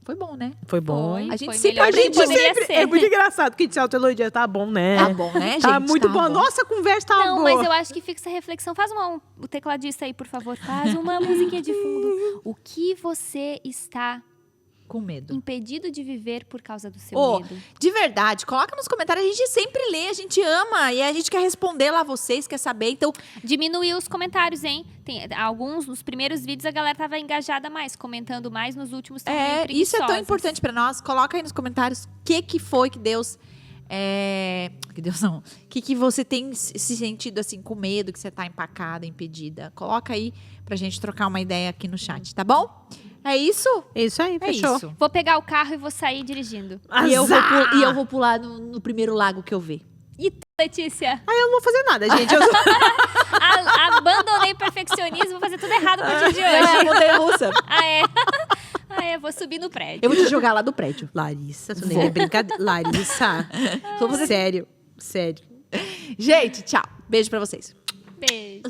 Foi bom, né? Foi bom. Foi. A gente Foi sempre- melhor A do que gente poderia sempre... ser. É muito engraçado que a gente se autoelogia. Tá bom, né? Tá bom, né, gente? Tá muito Tá bom. bom. Nossa, a conversa tá Não, boa. mas eu acho que fica essa reflexão. Faz o tecladista aí, por favor. Faz uma musiquinha de fundo. O que você está Com medo. impedido de viver por causa do seu Ô, medo? de verdade, coloca nos comentários. A gente sempre lê, a gente ama. E a gente quer responder lá vocês, quer saber. Então, Diminuiu os comentários, hein? Tem alguns, nos primeiros vídeos, a galera tava engajada mais, comentando mais, nos últimos tão meio isso é tão preguiçosas. importante pra nós. Coloca aí nos comentários o que foi que Deus... Que Deus não. O que você tem se sentido assim com medo, que você tá empacada, impedida. Coloca aí pra gente trocar uma ideia aqui no chat, tá bom? É isso? É isso aí, É fechou. isso. Vou pegar o carro e vou sair dirigindo. E eu, Azar! vou pular no primeiro lago que eu ver. E tu, Letícia? Aí eu não vou fazer nada, gente. Eu Abandonei o perfeccionismo, vou fazer tudo errado pro dia de É, hoje. montanha russa. Ah, é? Ah, é, vou subir no prédio. Eu vou te jogar lá do prédio. Larissa, tu nem é brincadeira. Larissa. Só você- Sério, sério. Gente, tchau. Beijo pra vocês. Beijo.